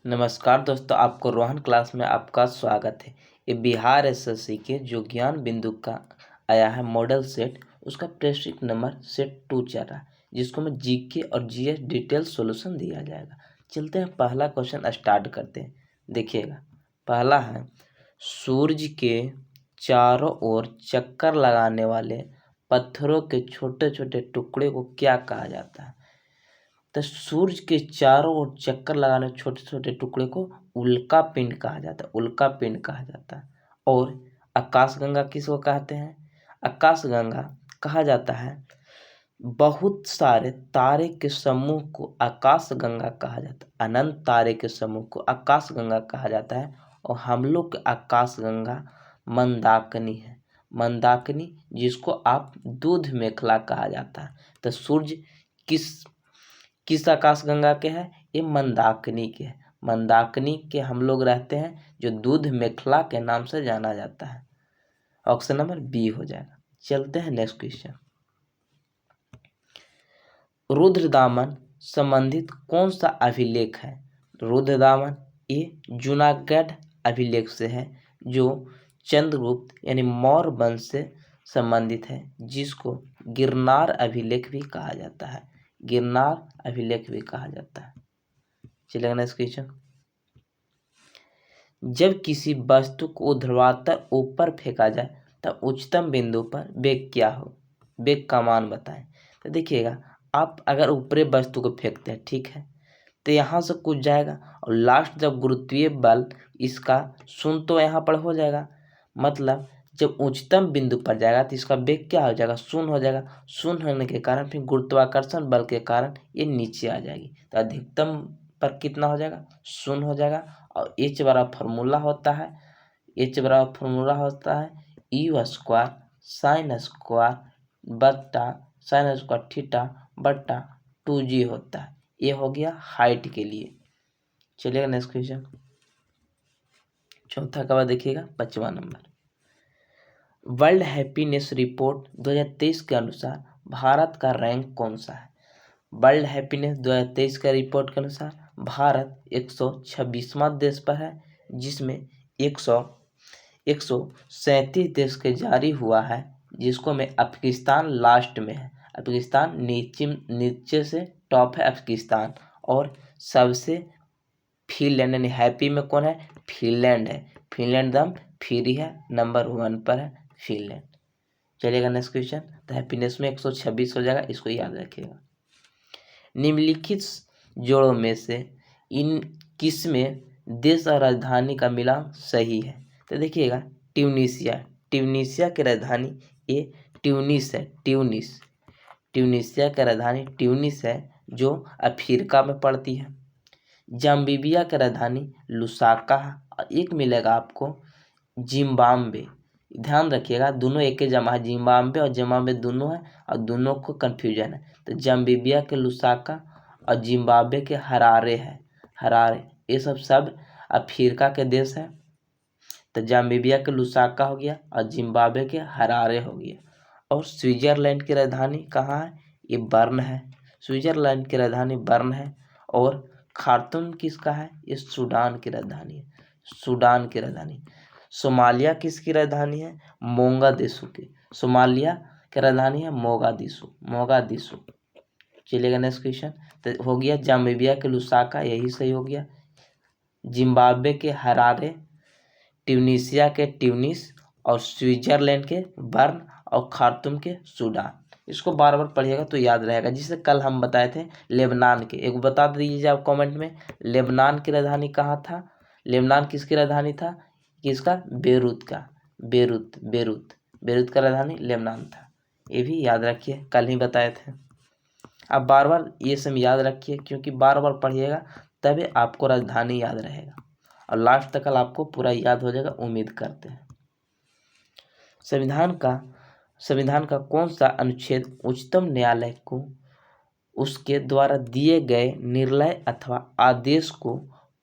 नमस्कार दोस्तों, आपको रोहन क्लास में आपका स्वागत है। ये बिहार एसएससी के जो ज्ञान बिंदु का आया है मॉडल सेट, उसका प्रश्न नंबर सेट 2 चल रहा है, जिसको में जीके और जीएस डिटेल सॉल्यूशन दिया जाएगा। चलते हैं, पहला क्वेश्चन स्टार्ट करते हैं। देखिएगा, पहला है, सूर्य के चारों ओर चक्कर लगाने वाले पत्थरों के छोटे छोटे टुकड़े को क्या कहा जाता है? तो सूर्य के चारों ओर चक्कर लगाने छोटे छोटे टुकड़े को उल्का पिंड कहा जाता है। उल्का पिंड कहा जाता है। और आकाशगंगा किसको कहते हैं? आकाशगंगा कहा जाता है बहुत सारे तारे के समूह को आकाशगंगा कहा जाता है। अनंत तारे के समूह को आकाशगंगा कहा जाता है। और हम लोग के आकाशगंगा मंदाकिनी है। मंदाकिनी, जिसको आप दूध मेखला कहा जाता है। तो सूर्य किस किस आकाशगंगा के हैं? ये मंदाकिनी के हैं। मंदाकिनी के हम लोग रहते हैं, जो दूध मेखला के नाम से जाना जाता है। ऑप्शन नंबर बी हो जाएगा। चलते हैं नेक्स्ट क्वेश्चन। रुद्रदामन संबंधित कौन सा अभिलेख है? रुद्रदामन ये जूनागढ़ अभिलेख से है, जो चंद्रगुप्त यानी मौर्य वंश से संबंधित है, जिसको गिरनार अभिलेख भी कहा जाता है। गिरनार अभिलेख भी कहा जाता है। चलेगा नेक्स्ट क्वेश्चन। जब किसी वस्तु को ऊर्ध्वाधर ऊपर फेंका जाए तब उच्चतम बिंदु पर वेग क्या हो? वेग का मान बताएं। तो देखिएगा, आप अगर ऊपरी वस्तु को फेंकते हैं, ठीक है, तो यहाँ से कूद जाएगा और लास्ट जब गुरुत्वीय बल इसका शून्य तो यहाँ पर हो जाएगा। मतलब जब उच्चतम बिंदु पर जाएगा तो इसका वेग क्या हो जाएगा? शून्य हो जाएगा। शून्य होने के कारण फिर गुरुत्वाकर्षण बल के कारण ये नीचे आ जाएगी। तो अधिकतम पर कितना हो जाएगा? शून्य हो जाएगा। और एच बराबर फार्मूला होता है, यू स्क्वायर साइन स्क्वायर बट्टा साइन स्क्वायर थीटा बट्टा 2g होता है। ये हो गया हाइट के लिए। चलिएगा नेक्स्ट क्वेश्चन। चौथा का बाद देखिएगा 5वां नंबर। वर्ल्ड हैप्पीनेस रिपोर्ट 2023 के अनुसार भारत का रैंक कौन सा है? वर्ल्ड हैप्पीनेस 2023 का रिपोर्ट के अनुसार भारत 126वां देश पर है, जिसमें 137 देश के जारी हुआ है, जिसको में अफगानिस्तान लास्ट में है। अफगानिस्तान नीचे से टॉप है अफगानिस्तान। और सबसे फिनलैंड यानी हैप्पी में कौन है? फिनलैंड है। फिनलैंड दम फ्री है, नंबर 1 पर है फिनलैंड। चलिएगा नेक्स्ट क्वेश्चन। तो हैप्पीनेस में 126 हो जाएगा, इसको याद रखिएगा। निम्नलिखित जोड़ों में से इन किसमें देश और राजधानी का मिलान सही है? तो देखिएगा, ट्यूनीशिया की राजधानी ये ट्यूनिस है। ट्यूनीशिया की राजधानी ट्यूनिस है, जो अफ्रीका में पड़ती है। जाम्बिया की राजधानी लुसाका है। और एक मिलेगा आपको जिम्बाब्वे। ध्यान रखिएगा, दोनों एक ही जमा है। जिम्बाब्वे और जिम्बाब्वे दोनों है, और दोनों को कंफ्यूजन है। तो जाम्बिया के लुसाका और जिम्बाब्वे के हरारे है। हरारे ये सब अफ्रीका के देश है। तो जाम्बिया के लुसाका हो गया और जिम्बाब्वे के हरारे हो गया। और स्विट्जरलैंड की राजधानी कहाँ है? ये बर्न है। स्विट्जरलैंड की राजधानी बर्न है। और खार्तूम किसका है? ये सूडान की राजधानी है। सूडान की राजधानी। सोमालिया किसकी राजधानी है? मोगादिशु की। सोमालिया की राजधानी है मोगादिशु। चलिएगा नेक्स्ट क्वेश्चन। तो हो गया जाम्बिया के लुसाका, यही सही हो गया। जिम्बाब्वे के हरारे, ट्यूनीशिया के ट्यूनिस, और स्विट्जरलैंड के बर्न, और खार्तूम के सूडान। इसको बार बार पढ़िएगा तो याद रहेगा। जिसे कल हम बताए थे लेबनान के, एक बता दीजिए आप कमेंट में, लेबनान की राजधानी कहाँ था? लेबनान किसकी राजधानी था? किसका? बेरूत का। बेरूत का राजधानी लेबनान था। ये भी याद रखिए, कल ही बताए थे। आप बार बार ये सब याद रखिए, क्योंकि बार बार पढ़िएगा तभी आपको राजधानी याद रहेगा, और लास्ट तक कल आपको पूरा याद हो जाएगा, उम्मीद करते हैं। संविधान का कौन सा अनुच्छेद उच्चतम न्यायालय को उसके द्वारा दिए गए निर्णय अथवा आदेश को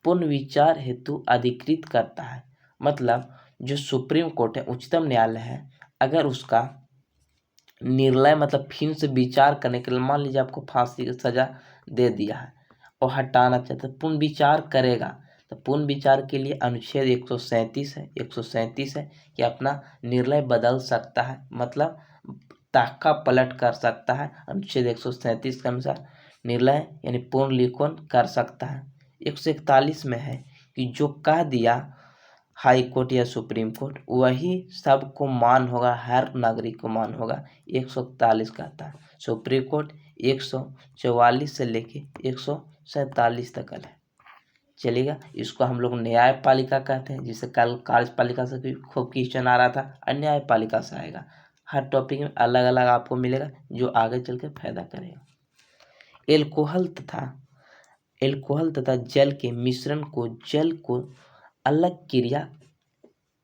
पुनर्विचार हेतु अधिकृत करता है? मतलब जो सुप्रीम कोर्ट है, उच्चतम न्यायालय है, अगर उसका निर्णय मतलब फिर से विचार करने के लिए, मान लीजिए आपको फांसी की सजा दे दिया है और हटाना चाहते, पुनर्विचार करेगा, तो पूर्ण विचार के लिए अनुच्छेद 137 है कि अपना निर्णय बदल सकता है, मतलब ताका पलट कर सकता है। अनुच्छेद 137 के अनुसार निर्णय यानी पूर्ण लिखन कर सकता है। 141 में है कि जो कह दिया हाई कोर्ट या सुप्रीम कोर्ट वही सबको मान होगा, हर नागरिक को मान होगा। 141 कहता है। सुप्रीम कोर्ट 144 से लेके 147 तक है। चलेगा, इसको हम लोग न्यायपालिका कहते हैं, जिसे कल कार्यपालिका से भी खूब क्वेश्चन आ रहा था, और न्यायपालिका से आएगा। हर टॉपिक में अलग अलग आपको मिलेगा जो आगे चल के फायदा करेगा। एल्कोहल तथा जल के मिश्रण को जल को अलग क्रिया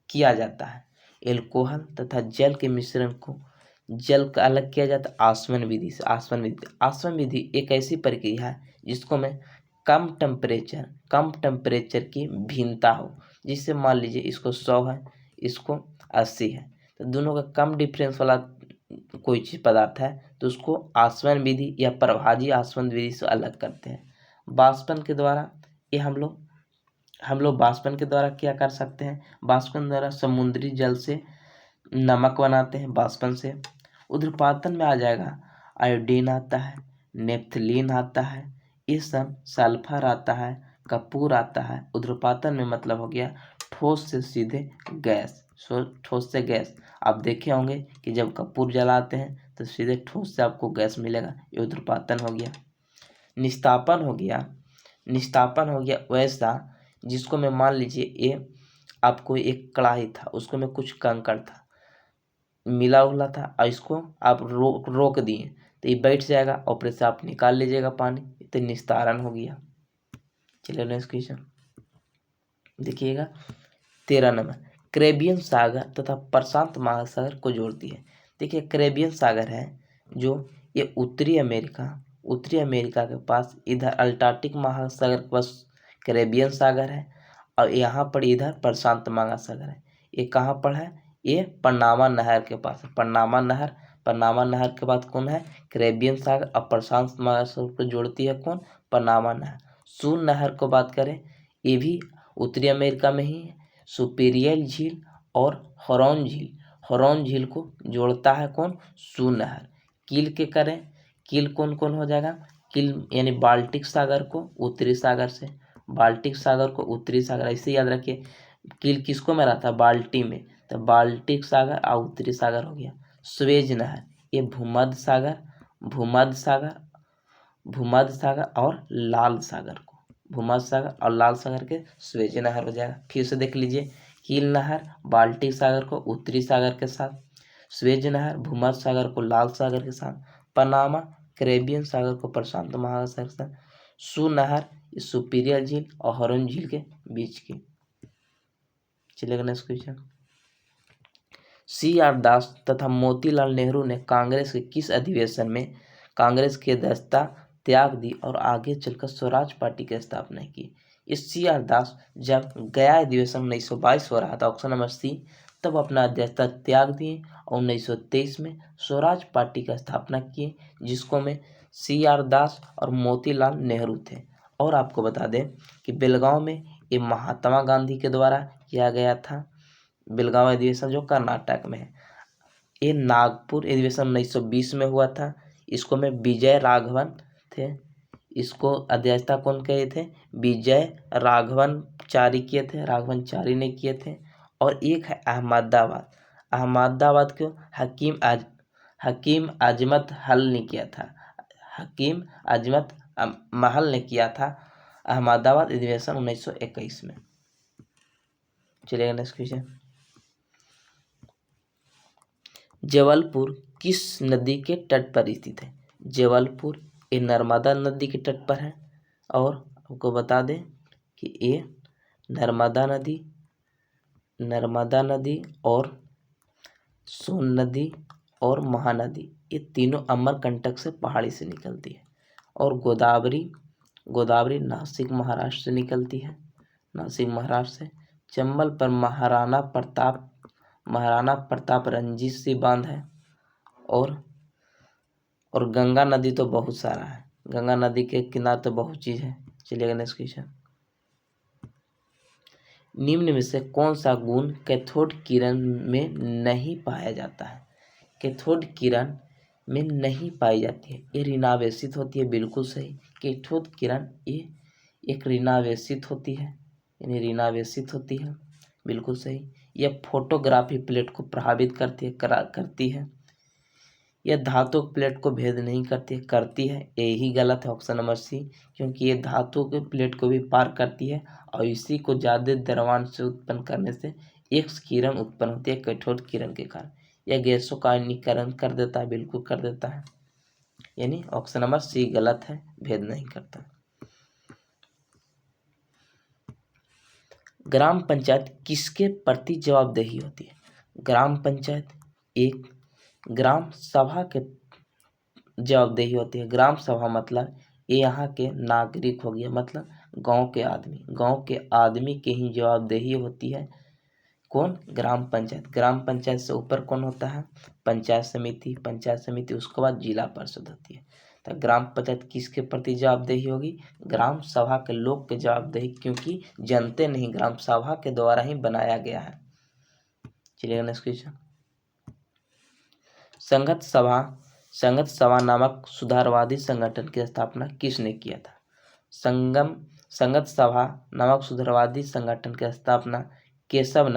किया जाता है। एल्कोहल तथा जल के मिश्रण को जल का अलग किया जाता है आसवन विधि से। आसवन विधि एक ऐसी प्रक्रिया है जिसको में कम टेम्परेचर की भिन्नता हो, जिससे मान लीजिए इसको 100 है, इसको 80 है, तो दोनों का कम डिफरेंस वाला कोई चीज पदार्थ है तो उसको आसवन विधि या प्रभाजी आसवन विधि से अलग करते हैं। बाष्पन के द्वारा ये हम लोग बाष्पन के द्वारा क्या कर सकते हैं, बाष्पन द्वारा समुद्री जल से नमक बनाते हैं बाष्पन से। ऊध्र्वपातन में आ जाएगा, आयोडीन आता है, नेप्थलीन आता है, ये सब सल्फर आता है, कपूर आता है। ऊध्र्वपातन में मतलब हो गया ठोस से सीधे गैस, ठोस से गैस। आप देखे होंगे कि जब कपूर जलाते हैं तो सीधे ठोस से आपको गैस मिलेगा, ये ऊध्र्वपातन हो गया। निस्तापन हो गया वैसा जिसको मैं मान लीजिए ये आपको एक कढ़ाई था, उसको में कुछ कंकड़ था मिला हुआ था, और इसको आप रोक दिए तो ये बैठ जाएगा और फिर से आप निकाल लीजिएगा पानी, तो निस्तारण हो गया। चलिए नेक्स्ट क्वेश्चन देखिएगा। 13 नंबर, कैरेबियन सागर तथा प्रशांत महासागर को जोड़ती है। देखिए कैरेबियन सागर है जो ये उत्तरी अमेरिका के पास, इधर अल्टार्कटिक महासागर के पास कैरेबियन सागर है, और यहाँ पर इधर प्रशांत महासागर है। ये कहाँ पर है, ये पनामा नहर के पास है। पनामा नहर के बाद कौन है, कैरेबियन सागर, और प्रशांत महासागर को जोड़ती है कौन, पनामा नहर। सून नहर को बात करें, ये भी उत्तरी अमेरिका में ही है। सुपीरियल झील और हरोन झील को जोड़ता है कौन, सून नहर। कील के करें, कील कौन कौन हो जाएगा, कील यानी बाल्टिक सागर को उत्तरी सागर से, बाल्टिक सागर को उत्तरी सागर, ऐसे याद रखिए। कील किसको में रहता है, बाल्टी में, तो बाल्टिक सागर और उत्तरी सागर हो गया। स्वेज नहर ये भूमध्य सागर और लाल सागर को, भूमध्य सागर और लाल सागर के स्वेज नहर हो जाएगा। फिर से देख लीजिए, कील नहर बाल्टिक सागर को उत्तरी सागर के साथ, स्वेज नहर भूमध्य सागर को लाल सागर के साथ, पनामा कैरेबियन सागर को प्रशांत महासागर के साथ, सू नहर सुपीरियर झील और हरोन झील के बीच की। चलेगा नेक्स्ट क्वेश्चन। CR दास तथा मोतीलाल नेहरू ने कांग्रेस के किस अधिवेशन में कांग्रेस की अध्यक्षता त्याग दी और आगे चलकर स्वराज पार्टी की स्थापना की। इस CR दास जब गया अधिवेशन 1922 हो रहा था, ऑप्शन नंबर सी, तब अपना अध्यक्षता त्याग दिए और 1923 में स्वराज पार्टी की स्थापना किए, जिसको में CR दास और मोतीलाल नेहरू थे। और आपको बता दें कि बेलगांव में ये महात्मा गांधी के द्वारा किया गया था, बेलगांव अधिवेशन जो कर्नाटक में है। ये नागपुर अधिवेशन 1920 में हुआ था, इसको में विजय राघवन थे, इसको अध्यक्षता कौन किए थे, विजय राघवनचारी किए थे, राघवनचारी ने किए थे। और एक है अहमदाबाद क्यों, हकीम अजमत हल ने किया था, हकीम अजमत महल ने किया था अहमदाबाद अधिवेशन 1921 में। चलिएगा नेक्स्ट क्वेश्चन। जबलपुर किस नदी के तट पर स्थित है। जबलपुर ये नर्मदा नदी के तट पर है, और आपको बता दें कि ये नर्मदा नदी और सोन नदी और महानदी ये तीनों अमरकंटक से पहाड़ी से निकलती है। और गोदावरी नासिक महाराष्ट्र से निकलती है, नासिक महाराष्ट्र से। चंबल पर महाराणा प्रताप रंजीत सिंह बांध है। और गंगा नदी तो बहुत सारा है, गंगा नदी के किनारे तो बहुत चीज़ है। चलिएगा नेक्स्ट क्वेश्चन। निम्न में से कौन सा गुण कैथोड किरण में नहीं पाया जाता है? कैथोड किरण में नहीं पाई जाती है। ये ऋणावेशित होती है, बिल्कुल सही। कैथोड किरण ये एक ऋणावेशित होती है, यानी ऋणावेशित होती है, बिल्कुल सही। यह फोटोग्राफी प्लेट को प्रभावित करती है। यह धातु प्लेट को भेद नहीं करती है, यही गलत है, ऑप्शन नंबर सी, क्योंकि ये धातु के प्लेट को भी पार करती है और इसी को ज़्यादा द्रव्यमान से उत्पन्न करने से एक किरण उत्पन्न होती है कैथोड किरण के कारण। यह गैसों का आयनीकरण कर देता है, बिल्कुल कर देता है, यानी ऑप्शन नंबर सी गलत है, भेद नहीं करता। ग्राम पंचायत किसके प्रति जवाबदेही होती है? ग्राम पंचायत एक ग्राम सभा के जवाबदेही होती है। ग्राम सभा मतलब ये यहाँ के नागरिक हो गया, मतलब गांव के आदमी के ही जवाबदेही होती है। कौन? ग्राम पंचायत। ग्राम पंचायत से ऊपर कौन होता है? पंचायत समिति उसके बाद जिला परिषद होती है। तो ग्राम पंचायत किसके प्रति जवाबदेही होगी? ग्राम सभा के लोग के जवाबदेही, क्योंकि जनते नहीं, ग्राम सभा के द्वारा ही बनाया गया है। चलिए नेक्स्ट क्वेश्चन। संगत सभा नामक सुधारवादी संगठन की स्थापना किसने किया था? संगत सभा नामक सुधारवादी संगठन की स्थापना केशव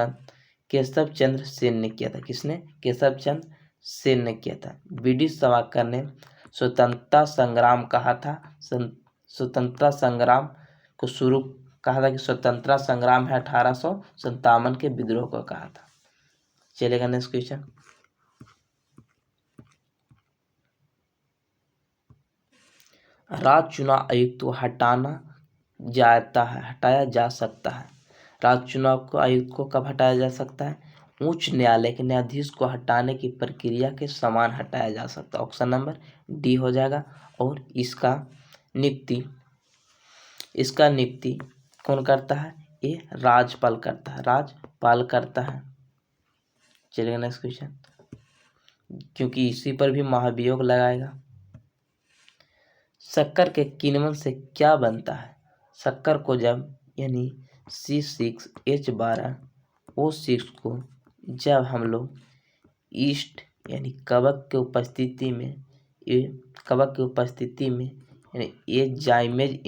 चंद्र सेन ने किया था। किसने? केशव चंद्र सेन ने किया था। बीडी सावरकर ने स्वतंत्रता संग्राम कहा था। स्वतंत्रता संग्राम को शुरू कहा था कि स्वतंत्रता संग्राम है 1857 के विद्रोह को कहा था। चलेगा नेक्स्ट क्वेश्चन। राज्य चुनाव आयुक्त को हटाया जा सकता है। राज्य चुनाव आयुक्त को कब हटाया जा सकता है? उच्च न्यायालय के न्यायाधीश को हटाने की प्रक्रिया के समान हटाया जा सकता है। ऑप्शन नंबर डी हो जाएगा। और इसका नियुक्ति कौन करता है? ये राज्यपाल करता है। चलिए नेक्स्ट क्वेश्चन, क्योंकि इसी पर भी महाभियोग लगाएगा। शक्कर के किण्वन से क्या बनता है? शक्कर को जब यानी C6H12O6 को जब हम लोग ईस्ट यानी कवक के उपस्थिति में यानी ये जाइमेज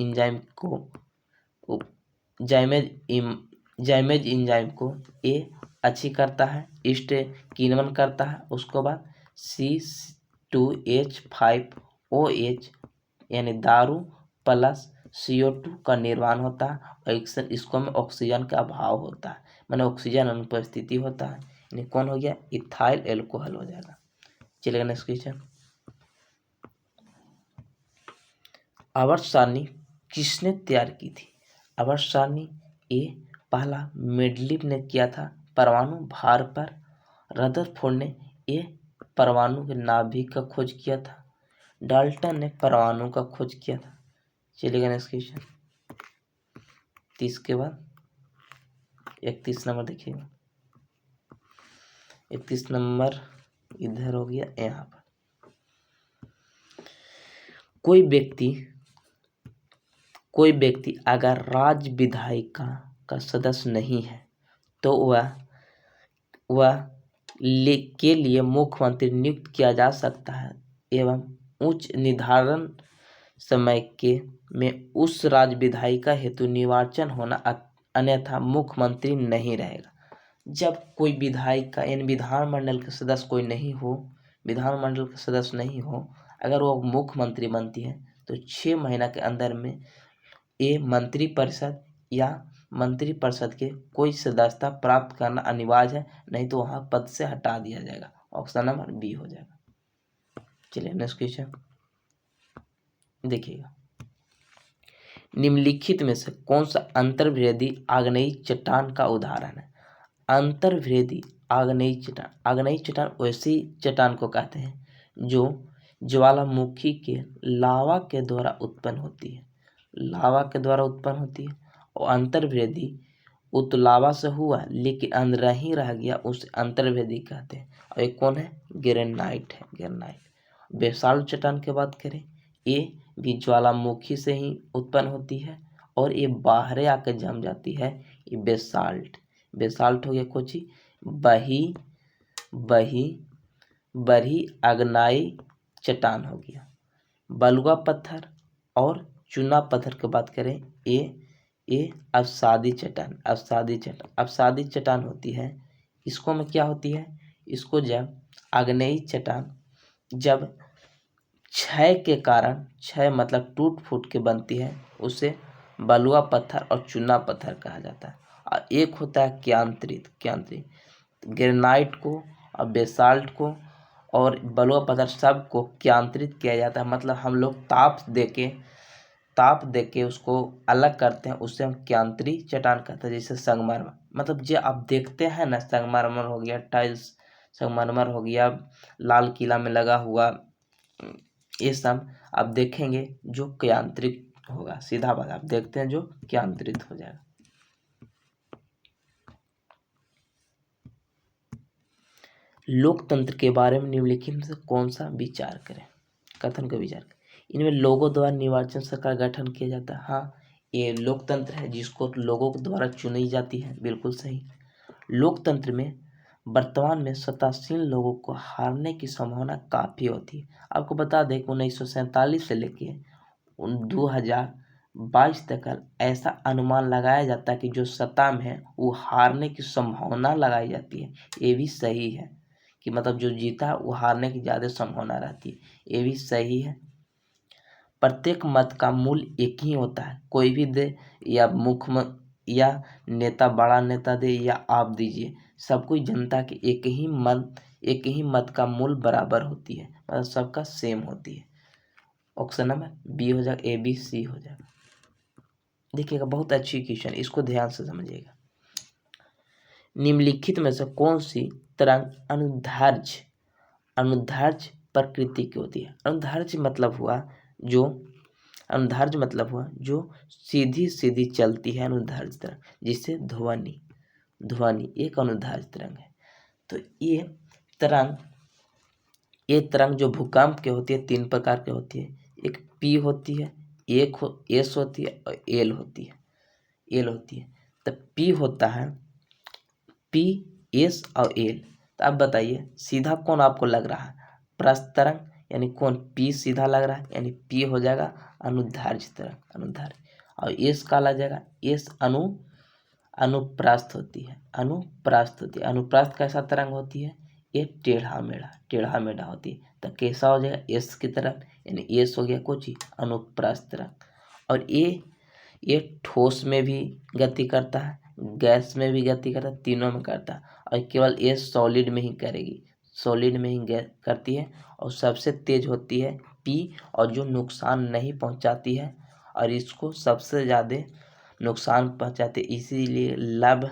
एंजाइम को ये अच्छी करता है, ईस्ट किण्वन करता है। उसके बाद C2H5OH यानी दारू प्लस CO2 का निर्माण होता है और इसको में ऑक्सीजन का अभाव होता है, माने ऑक्सीजन अनुपस्थिति होता है, यानी कौन हो गया? इथाइल एल्कोहल हो जाएगा। चलेगा नेक्स्ट क्वेश्चन। आवर्त सारणी किसने तैयार की थी? आवर्त सारणी ये पहला मेंडलीव ने किया था परमाणु भार पर। रदरफोर्ड ने ये परमाणु के नाभिक का खोज किया था। डाल्टन ने परमाणु का खोज किया था। चलिएगा नेक्स्ट क्वेश्चन। 30 के बाद 31 नंबर देखिएगा। 31 नंबर इधर हो गया, यहाँ पर कोई व्यक्ति अगर राज्य विधायिका का सदस्य नहीं है तो वह के लिए मुख्यमंत्री नियुक्त किया जा सकता है एवं उच्च निर्धारण समय में उस राज्य विधायिका हेतु निर्वाचन होना, अन्यथा मुख्यमंत्री नहीं रहेगा। जब कोई विधायिका यानी विधानमंडल के सदस्य कोई नहीं हो, विधानमंडल के सदस्य नहीं हो, अगर वो मुख्यमंत्री बनती है तो 6 महीना के अंदर में ये मंत्रिपरिषद के कोई सदस्यता प्राप्त करना अनिवार्य है, नहीं तो वहाँ पद से हटा दिया जाएगा। ऑप्शन नंबर बी हो जाएगा। चलिए नेक्स्ट क्वेश्चन देखिएगा। निम्नलिखित में से कौन सा अंतर्वेदी आग्नेयी चट्टान का उदाहरण है? अंतर्वेदी आग्नेयी चट्टान वैसी चट्टान को कहते हैं जो ज्वालामुखी के लावा के द्वारा उत्पन्न होती है। और अंतर्वेदी उत्लावा से हुआ लेकिन अंदर ही रह गया, उसे अंतर्वेदी कहते हैं। और ये कौन है? ग्रेनाइट है, ग्रेनाइट। बेसाल्ट चट्टान की बात करें, ये भी ज्वालामुखी से ही उत्पन्न होती है और ये बाहर आकर जम जाती है, ये बेसाल्ट, बेसाल्ट हो गया कोची, बही बही बरही अग्नाई चट्टान हो गया। बलुआ पत्थर और चूना पत्थर की बात करें, ये अवसादी चट्टान, अवसादी चट्टान होती है। इसको में क्या होती है, इसको जब आग्नेयी चट्टान जब क्षय के कारण, क्षय मतलब टूट फूट के बनती है, उसे बलुआ पत्थर और चूना पत्थर कहा जाता है। और एक होता है क्यांत्रित ग्रेनाइट को और बेसाल्ट को और बलुआ पत्थर सब को क्यांत्रित किया जाता है, मतलब हम लोग ताप देके उसको अलग करते हैं, उससे हम क्यांत्री चट्टान कहते हैं। जैसे संगमरमर, मतलब जो आप देखते हैं ना, संगमरमर हो गया, टाइल्स संगमरमर हो गया, लाल किला में लगा हुआ, ये सब आप देखेंगे जो क्यांत्रित होगा, सीधा बात आप देखते हैं जो क्यांत्रित हो जाएगा। लोकतंत्र के बारे में निम्नलिखित में से कौन सा विचार करें, कथन का विचार करें। इनमें लोगों द्वारा निर्वाचन सरकार गठन किया जाता है। हाँ, ये लोकतंत्र है जिसको लोगों के द्वारा चुनी जाती है, बिल्कुल सही। लोकतंत्र में वर्तमान में सत्तासीन लोगों को हारने की संभावना काफ़ी होती है। आपको बता दें कि 1947 से लेके 2022 तक ऐसा अनुमान लगाया जाता है कि जो सत्ता में है वो हारने की संभावना लगाई जाती है। ये भी सही है कि मतलब जो जीता वो हारने की ज़्यादा संभावना रहती है, ये भी सही है। प्रत्येक मत का मूल्य एक ही होता है, कोई भी दे या मुख्य या नेता, बड़ा नेता दे या आप दीजिए, सब कोई जनता के एक ही मत का मूल्य बराबर होती है, मतलब सबका सेम होती है। ऑप्शन नंबर बी हो जाएगा, ए बी सी हो जाएगा। देखिएगा बहुत अच्छी क्वेश्चन, इसको ध्यान से समझिएगा। निम्नलिखित में से कौन सी तरंग अनुदैर्ध्य प्रकृति की होती है। अनुदैर्ध्य मतलब हुआ जो सीधी सीधी चलती है, अनुदैर्ध्य तरंग, जिससे ध्वनि एक अनुदैर्ध्य तरंग है। तो ये तरंग जो भूकंप के होती है, 3 प्रकार के होती है। एक पी होती है, एस होती है और एल होती है। तो पी होता है, पी, एस और एल। तो अब बताइए सीधा कौन आपको लग रहा है, प्रस्थ तरंग, यानी कौन पी सीधा लग रहा है, यानी पी हो जाएगा अनुदैर्ध्य तरंग, और एस का लग जाएगा, एस अनुप्रस्थ होती है। अनुप्रस्थ कैसा तरंग होती है, ये टेढ़ा मेढ़ा होती है। तो कैसा हो जाएगा, एस की तरफ, यानी एस हो गया कोची अनुप्रस्थ तरंग। और ये ठोस में भी गति करता है, गैस में भी गति करता है, तीनों में करता है। और केवल ये सॉलिड में ही करती है। और सबसे तेज होती है पी, और जो नुकसान नहीं पहुंचाती है, और इसको सबसे ज़्यादा नुकसान पहुंचाते, इसीलिए लव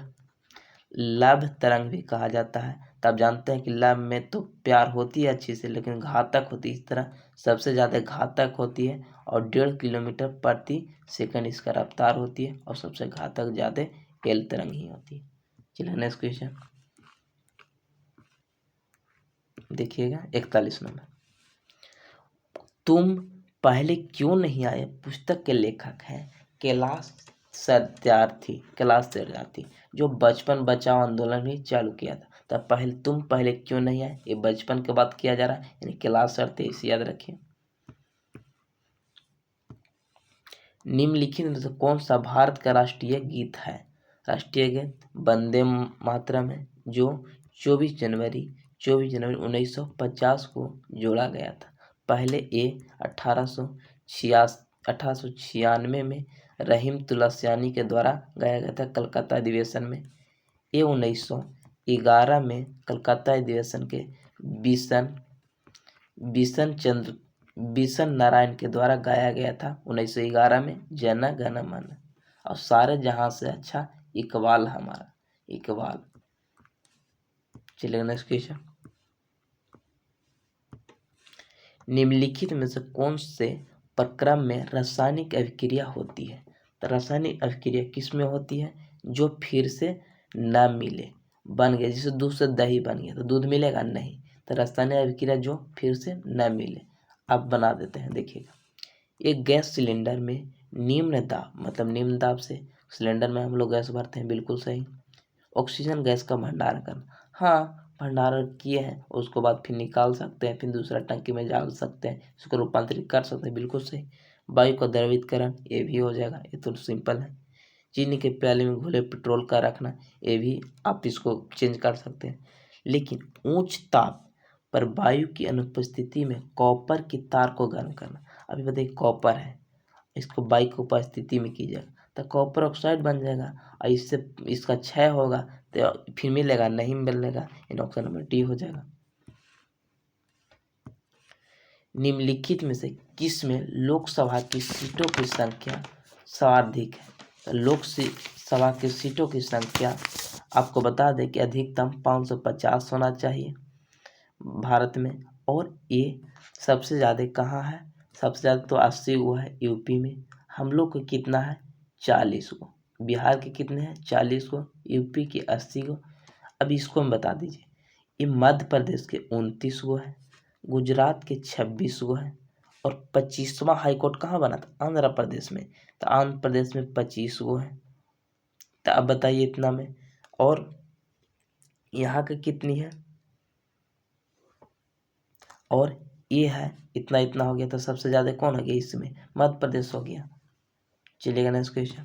तरंग भी कहा जाता है। तब जानते हैं कि लव में तो प्यार होती है अच्छी से, लेकिन घातक होती है। इस तरह सबसे ज़्यादा घातक होती है और 1.5 किलोमीटर प्रति सेकंड इसका रफ्तार होती है, और सबसे घातक ज़्यादा एल तरंग ही होती है। चलिए नेक्स्ट क्वेश्चन देखिएगा, 41 नंबर। तुम पहले क्यों नहीं आए पुस्तक के लेखक हैं कैलाश सत्यार्थी, जो बचपन बचाओ आंदोलन भी चालू किया था। तब तुम पहले क्यों नहीं आए, ये बचपन के बात किया जा रहा है, यानी कैलाश सत्यार्थी, इसे याद रखिए। निम्नलिखित में से कौन सा भारत का राष्ट्रीय गीत है। राष्ट्रीय गीत वंदे मातरम है, जो 24 जनवरी 1950 को जोड़ा गया था। पहले ये 1896 में रहीम तुलसियानी के द्वारा गाया गया था कलकत्ता अधिवेशन में। ये 1911 में कलकत्ता अधिवेशन के बिशन नारायण के द्वारा गाया गया था 1911 में, जन गण मन। और सारे जहां से अच्छा इकबाल हमारा, इकबाल। चलिए नेक्स्ट क्वेश्चन। निम्नलिखित में से कौन से प्रक्रम में रासायनिक अभिक्रिया होती है। तो रासायनिक अभिक्रिया किस में होती है, जो फिर से न मिले, बन गया, जैसे दूध से दही बन गया तो दूध मिलेगा नहीं। तो रासायनिक अभिक्रिया जो फिर से न मिले, अब बना देते हैं। देखिएगा, एक गैस सिलेंडर में निम्न दाब से सिलेंडर में हम लोग गैस भरते हैं, बिल्कुल सही। ऑक्सीजन गैस का भंडारण करना, हाँ भंडारण किए हैं, उसको बाद फिर निकाल सकते हैं, फिर दूसरा टंकी में डाल सकते हैं, इसको रूपांतरित कर सकते हैं, बिल्कुल सही। वायु का द्रवीकरण, ये भी हो जाएगा, ये तो सिंपल है। चीनी के प्याले में घुले पेट्रोल का रखना, ये भी आप इसको चेंज कर सकते हैं। लेकिन उच्च ताप पर वायु की अनुपस्थिति में कॉपर की तार को गर्म करना, अभी बताइए कॉपर है, इसको वायु की उपस्थिति में कीजिएगा तो कॉपर ऑक्साइड बन जाएगा, और इससे इसका क्षय होगा तो फिर मिलेगा, नहीं मिलेगा, इन ऑप्शन नंबर डी हो जाएगा। निम्नलिखित में से किस में लोकसभा की सीटों की संख्या सर्वाधिक है? तो लोकसभा की सीटों की संख्या आपको बता दें कि अधिकतम 550 होना चाहिए भारत में, और ये सबसे ज़्यादा कहाँ है? सबसे ज़्यादा तो 80 गो है यूपी में। हम लोग को कितना है? 40 गो। बिहार के कितने हैं? 40 गो। यूपी के 80 गो। अब इसको हम बता दीजिए, ये मध्य प्रदेश के 29 गो है, गुजरात के 26 गो है, और 25वां हाईकोर्ट कहाँ बना था? आंध्र प्रदेश में। तो आंध्र प्रदेश में 25 गो है। तो अब बताइए इतना में, और यहाँ के कितनी है? और ये है इतना इतना हो गया, तो सबसे ज़्यादा कौन हो गया इसमें? मध्य प्रदेश हो गया। चलिएगा नेक्स्ट क्वेश्चन,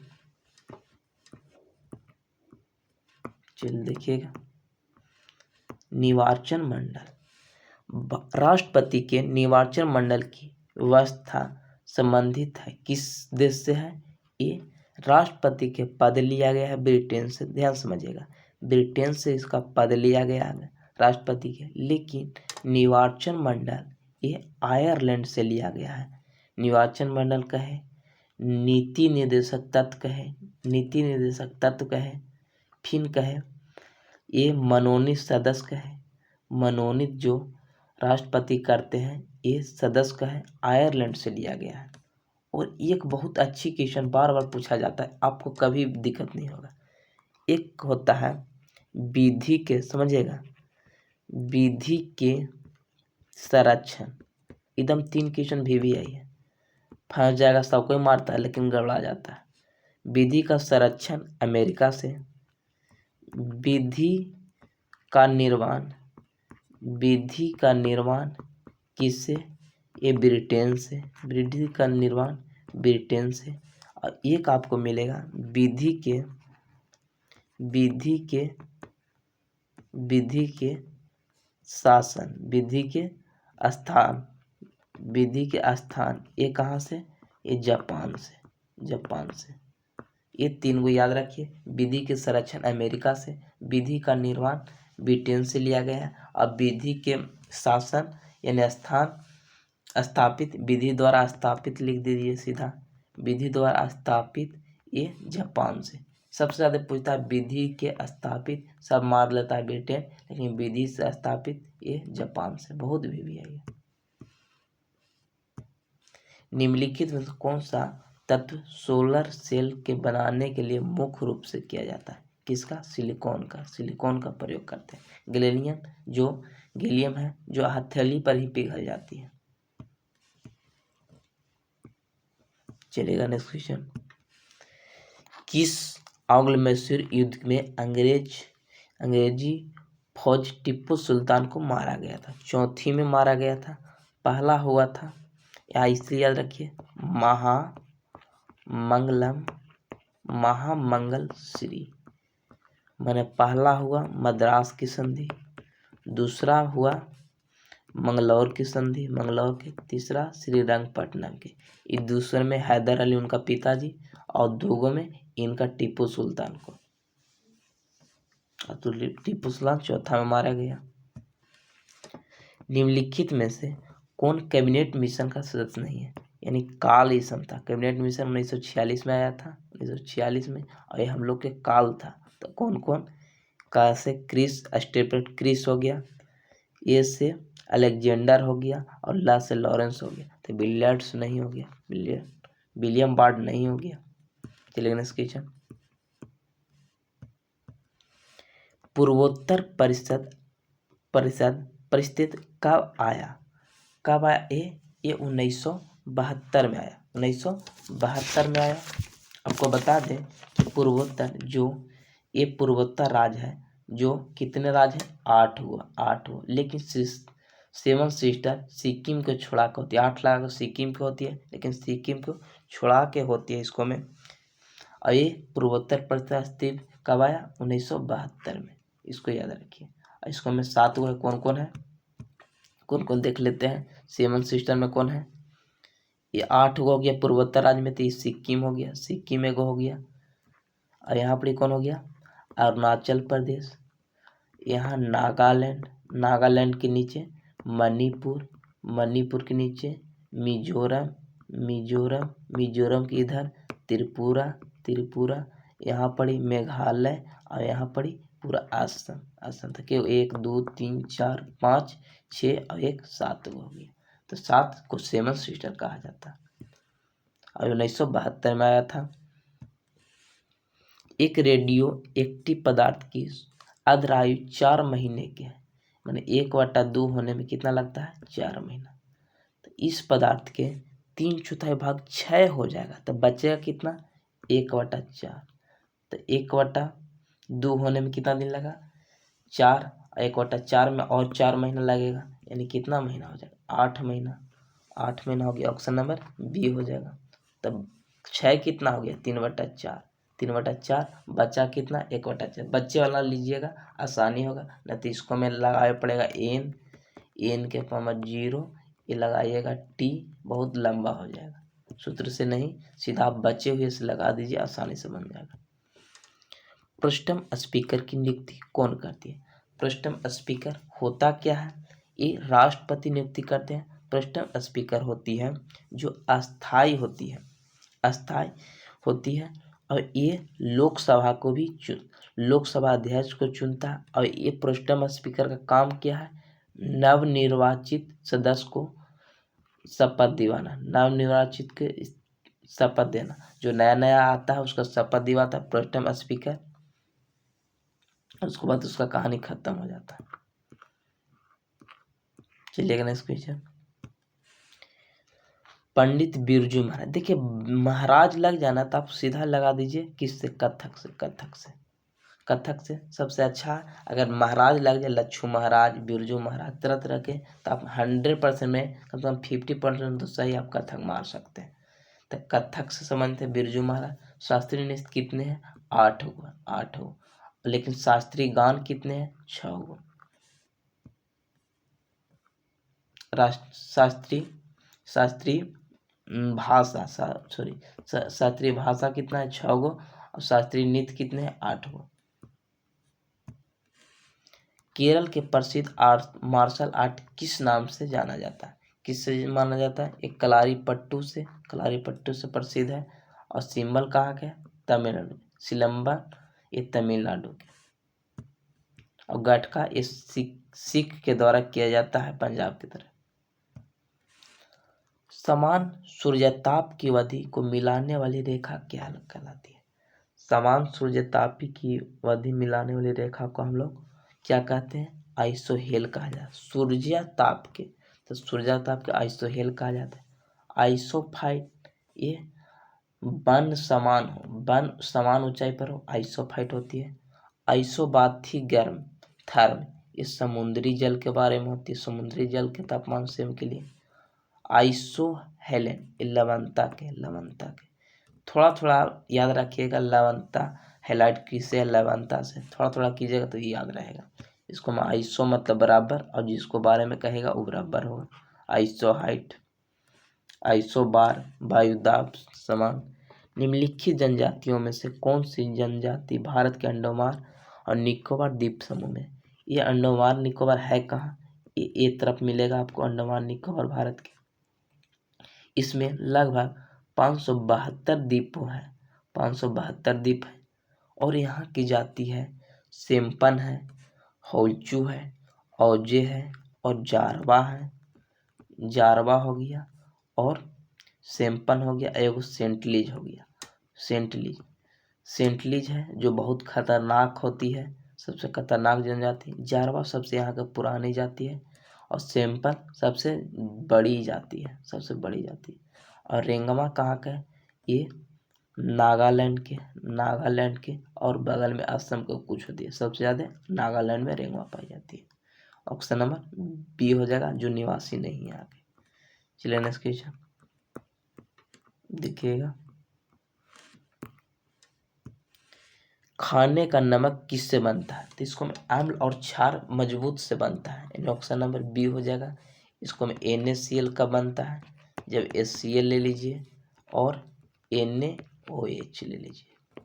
चलिए देखिएगा। निर्वाचन मंडल, राष्ट्रपति के निर्वाचन मंडल की व्यवस्था संबंधित है किस देश से है? ये राष्ट्रपति के पद लिया गया है ब्रिटेन से, ध्यान समझिएगा, ब्रिटेन से इसका पद लिया गया है राष्ट्रपति के। लेकिन निर्वाचन मंडल ये आयरलैंड से लिया गया है। निर्वाचन मंडल कहे, नीति निर्देशक तत्व कहे, नीति निर्देशक तत्व कहे, फिर कहे ये मनोनीत सदस्य कहे, मनोनीत जो राष्ट्रपति करते हैं ये सदस्य कहे, आयरलैंड से लिया गया है। और एक बहुत अच्छी क्वेश्चन बार बार पूछा जाता है, आपको कभी दिक्कत नहीं होगा। एक होता है विधि के, समझिएगा, विधि के संरक्षण, एकदम 3 क्वेश्चन भी आई है, फंस जाएगा, सब कोई मारता है लेकिन गड़बड़ा जाता है। विधि का संरक्षण अमेरिका से, विधि का निर्माण, विधि का निर्माण किससे? ये ब्रिटेन से, विधि का निर्माण ब्रिटेन से। और एक आपको मिलेगा विधि के शासन, विधि के स्थान, विधि के स्थान, ये कहाँ से? ये जापान से, जापान से। ये 3 को याद रखिए, विधि के संरक्षण अमेरिका से, विधि का निर्माण ब्रिटेन से लिया गया है, और विधि के शासन यानी स्थान स्थापित, विधि द्वारा स्थापित लिख दीजिए सीधा, विधि द्वारा स्थापित ये जापान से। सबसे ज़्यादा पूछता है विधि के स्थापित, सब मार लेता है ब्रिटेन, लेकिन विधि से स्थापित ये जापान से, बहुत भी है ये। निम्नलिखित में कौन सा तत्व सोलर सेल के बनाने के लिए मुख्य रूप से किया जाता है? किसका? सिलिकॉन का, सिलिकॉन का प्रयोग करते हैं। गैलियम है जो हथेली पर ही पिघल जाती है। चलेगा नेक्स्ट क्वेश्चन, किस आंग्ल मैसूर युद्ध में अंग्रेजी फौज टीपू सुल्तान को मारा गया था? चौथी में मारा गया था, पहला हुआ था, या इसलिए याद रखिए, महामंगल श्री, मैंने पहला हुआ मद्रास की संधि, दूसरा हुआ मंगलौर की संधि, मंगलौर के, तीसरा श्रीरंगपट्टनम के। इस दूसरे में हैदर अली उनका पिताजी, और 2 में इनका टीपू सुल्तान को, तो टीपू सुल्तान चौथा में मारा गया। निम्नलिखित में से कौन कैबिनेट मिशन का सदस्य नहीं है? यानी काल इसम था, कैबिनेट मिशन 1946 में आया था, 1946 में, और ये हम लोग के काल था। तो कौन कौन? का से क्रिस स्टेपलेट क्रिस हो गया, ए से अलेक्जेंडर हो गया, और ला से लॉरेंस हो गया। तो बिलियर्ड्स नहीं हो गया, विलियम बार्ड नहीं हो गया। चलिए नेक्स्ट क्वेश्चन, पूर्वोत्तर परिषद कब आया? ये 1972 में आया, 1972 में आया। आपको बता दें कि पूर्वोत्तर जो ये पूर्वोत्तर राज्य है जो कितने राज्य हैं, 8 हुआ, लेकिन 7 सिस्टर सिक्किम को छोड़ा के होती है। 8 लगा के सिक्किम की होती है, लेकिन सिक्किम को छोड़ा के होती है इसको में। और ये पूर्वोत्तर परिषद अस्तित्व कब आया, 1972 में, इसको याद रखिए। इसको में 7 है, कौन कौन है, कौन कौन देख लेते हैं। 7 सिस्टर में कौन है, ये 8 हो गया पूर्वोत्तर राज्य में, तो ये सिक्किम हो गया, सिक्किम एगो हो गया। और यहाँ पर कौन हो गया, अरुणाचल प्रदेश, यहाँ नागालैंड, नागालैंड के नीचे मणिपुर, मणिपुर के नीचे मिजोरम, मिजोरम, मिजोरम के इधर त्रिपुरा, त्रिपुरा, यहाँ पड़ी मेघालय, और यहाँ पड़ी पूरा असम, असम तक 1 2 3 4 5 6 और 1 7 हो गया। तो 7 को 7 सिस्टर कहा जाता है। और 1972 में आया था। एक रेडियो एक्टिव पदार्थ की अर्धायु 4 महीने की है, मैंने 1/2 होने में कितना लगता है, 4 महीना। तो इस पदार्थ के 3/4 भाग क्षय हो जाएगा, तो बचेगा कितना, 1/4। तो 1/2 होने में कितना दिन लगा, 4, 1/4 में और 4 महीना लगेगा, यानी कितना महीना हो जाएगा, 8 महीना। 8 महीना हो गया, ऑप्शन नंबर बी हो जाएगा। तब क्षय कितना हो गया, 3/4, 3/4 बचा कितना, 1/4। बच्चे वाला लीजिएगा, आसानी होगा, नहीं तो इसको में लगाया पड़ेगा एन के पावर 0, ये लगाइएगा टी, बहुत लंबा हो जाएगा। सूत्र से नहीं, सीधा आप बचे हुए से लगा दीजिए, आसानी से बन जाएगा। पृष्ठम स्पीकर की नियुक्ति कौन करती है। पृष्ठम स्पीकर होता क्या है, ये राष्ट्रपति नियुक्ति करते हैं। पृष्ठम स्पीकर होती है जो अस्थाई होती है, अस्थाई होती है, और ये लोकसभा को भी लोकसभा अध्यक्ष को चुनता है। और ये पृष्ठम स्पीकर का काम क्या है, नवनिर्वाचित सदस्य को शपथ दिलाना, नवनिर्वाचित के शपथ देना, जो नया नया आता है उसका शपथ दिलाता है पृष्ठम स्पीकर। उसके बाद उसका कहानी खत्म हो जाता है। चलिएगा नेक्स्ट क्वेश्चन। पंडित बिरजू महाराज, देखिए महाराज लग जाना तो आप सीधा लगा दीजिए किससे, कथक से, कथक से, कथक से सबसे अच्छा। अगर महाराज लग जाए, लच्छू महाराज, बिरजू महाराज, तरह तरह के, तो आप 100% में कम से कम 50% तो सही आप कथक मार सकते हैं। तो कथक से समझते हैं बिरजू महाराज। शास्त्रीय नृत्य कितने हैं, 8 हुआ, 8 हो, लेकिन शास्त्रीय गान कितने हैं, 6 हुआ। शास्त्रीय शास्त्रीय भाषा सॉरी शास्त्रीय भाषा कितना है, 6 गो, और शास्त्रीय नृत्य कितने हैं, 8 गो। केरल के प्रसिद्ध मार्शल आर्ट किस नाम से जाना जाता है, किससे माना जाता है, एक कलारीपट्टू से, कलारीपट्टू से प्रसिद्ध है। और सिंबल कहाँ के, तमिलनाडु, सिलंबा ये तमिलनाडु के। और गटका ये सिख के द्वारा किया जाता है, पंजाब की तरफ। समान सूर्यताप की अवधि को मिलाने वाली रेखा क्या कहलाती है। समान सूर्यतापी की अवधि मिलाने वाली रेखा को हम लोग क्या कहते हैं, आइसोहेल कहा जाता है। सूर्यताप के, तो सूर्यताप के आइसोहेल कहा जाता है। आइसोफाइट ये वन समान हो, वन समान ऊंचाई पर हो, आइसोफाइट होती है। आइसोबाथी गर्म थर्म, ये समुद्री जल के बारे में होती है, समुद्री जल के तापमान सेम के लिए। आइसोहेलेन ये लवणता के, लवणता के, थोड़ा थोड़ा याद रखिएगा, लवणता हेलाइट किससे, लवणता से, थोड़ा थोड़ा कीजिएगा तो ये याद रहेगा। इसको मैं आइसो मतलब बराबर, और जिसको बारे में कहेगा वो बराबर होगा। आइसो हाइट, आइसो बार, वायुदाब समान। निम्नलिखित जनजातियों में से कौन सी जनजाति भारत के अंडमान और निकोबार द्वीप समूह में, ये अंडमान निकोबार है कहाँ, ये तरफ मिलेगा आपको, अंडमान निकोबार भारत के। इसमें लगभग 572 द्वीपों है, 572 द्वीप है। और यहाँ की जाति है सेम्पन है, होल्चू है, औजे है, और जारवा है। जारवा हो गया, और सेम्पन हो गया, एगो सेंटलीज हो गया। सेंटलीज, सेंटलीज है जो बहुत खतरनाक होती है, सबसे खतरनाक जनजाति। जारवा सबसे यहाँ का पुरानी जाति है, और सेम्पन सबसे बड़ी जाति है, सबसे बड़ी जाति। और रेंगमा कहाँ का है, ये नागालैंड के और बगल में असम को कुछ होती है। सबसे ज़्यादा नागालैंड में रेंगवा पाई जाती है। ऑप्शन नंबर बी हो जाएगा, जो निवासी नहीं है आगे। चलिए नेक्स्ट क्वेश्चन देखिएगा। खाने का नमक किससे बनता है? तो इसको में अम्ल और क्षार मजबूत से बनता है, यानी ऑप्शन नंबर बी हो जाएगा। इसको में NaCl का बनता है, जब HCl ले लीजिए और NaOH ले लीजिए,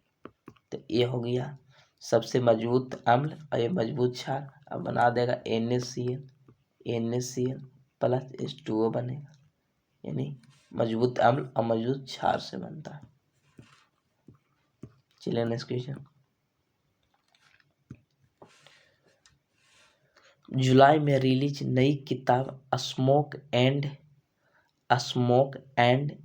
तो ये हो गया सबसे मजबूत अम्ल और ये मजबूत क्षार। अब बना देगा NaCl प्लस H2O बनेगा, यानी मजबूत अम्ल और मजबूत क्षार से बनता है। चलिए नेक्स्ट क्वेश्चन। जुलाई में रिलीज नई किताब स्मोक एंड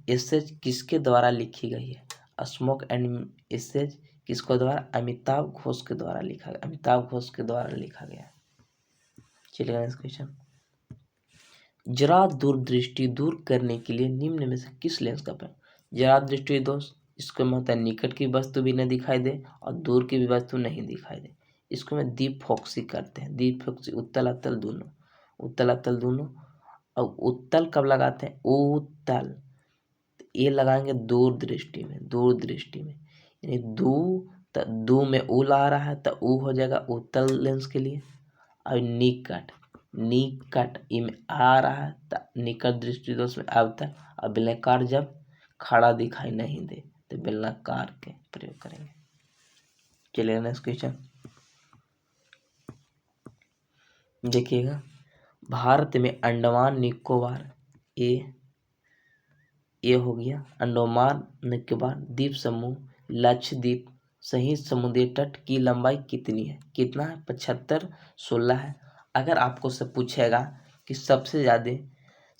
एसेज किसके द्वारा लिखी गई है? स्मोक एंड एसेज किसके द्वारा? अमिताभ घोष के द्वारा लिखा गया। अमिताभ घोष के द्वारा लिखा गया। चलिए नेक्स्ट क्वेश्चन। जरा दूरदृष्टि दूर करने के लिए निम्न में से किस लेंस का प्रयोग? जरा दृष्टि दोष, इसको मतलब निकट की वस्तु भी न दिखाई दे और दूर की भी वस्तु नहीं दिखाई दे, इसको में दीप फोक्सी करते हैं। दीप फोक्सी उत्तल अवतल दोनों, उत्तल अवतल दोनों। अब उत्तल कब लगाते हैं? उत्तल ये लगाएंगे दूर दृष्टि में, दूर दृष्टि में, यानी दू में उल आ रहा है तो ऊ हो जाएगा उत्तल लेंस के लिए। और निकट इमें आ रहा है तो निकट दृष्टि दोष में अवतल। और बेलनाकार जब खड़ा दिखाई नहीं दे तो बेलनाकार के प्रयोग करेंगे। चलिए नेक्स्ट क्वेश्चन देखिएगा। भारत में अंडमान निकोबार ये हो गया अंडमान निकोबार द्वीप समूह लक्षद्वीप सहित समुद्री तट की लंबाई कितनी है? कितना है? 75, 16 है। अगर आपको से पूछेगा कि सबसे ज़्यादा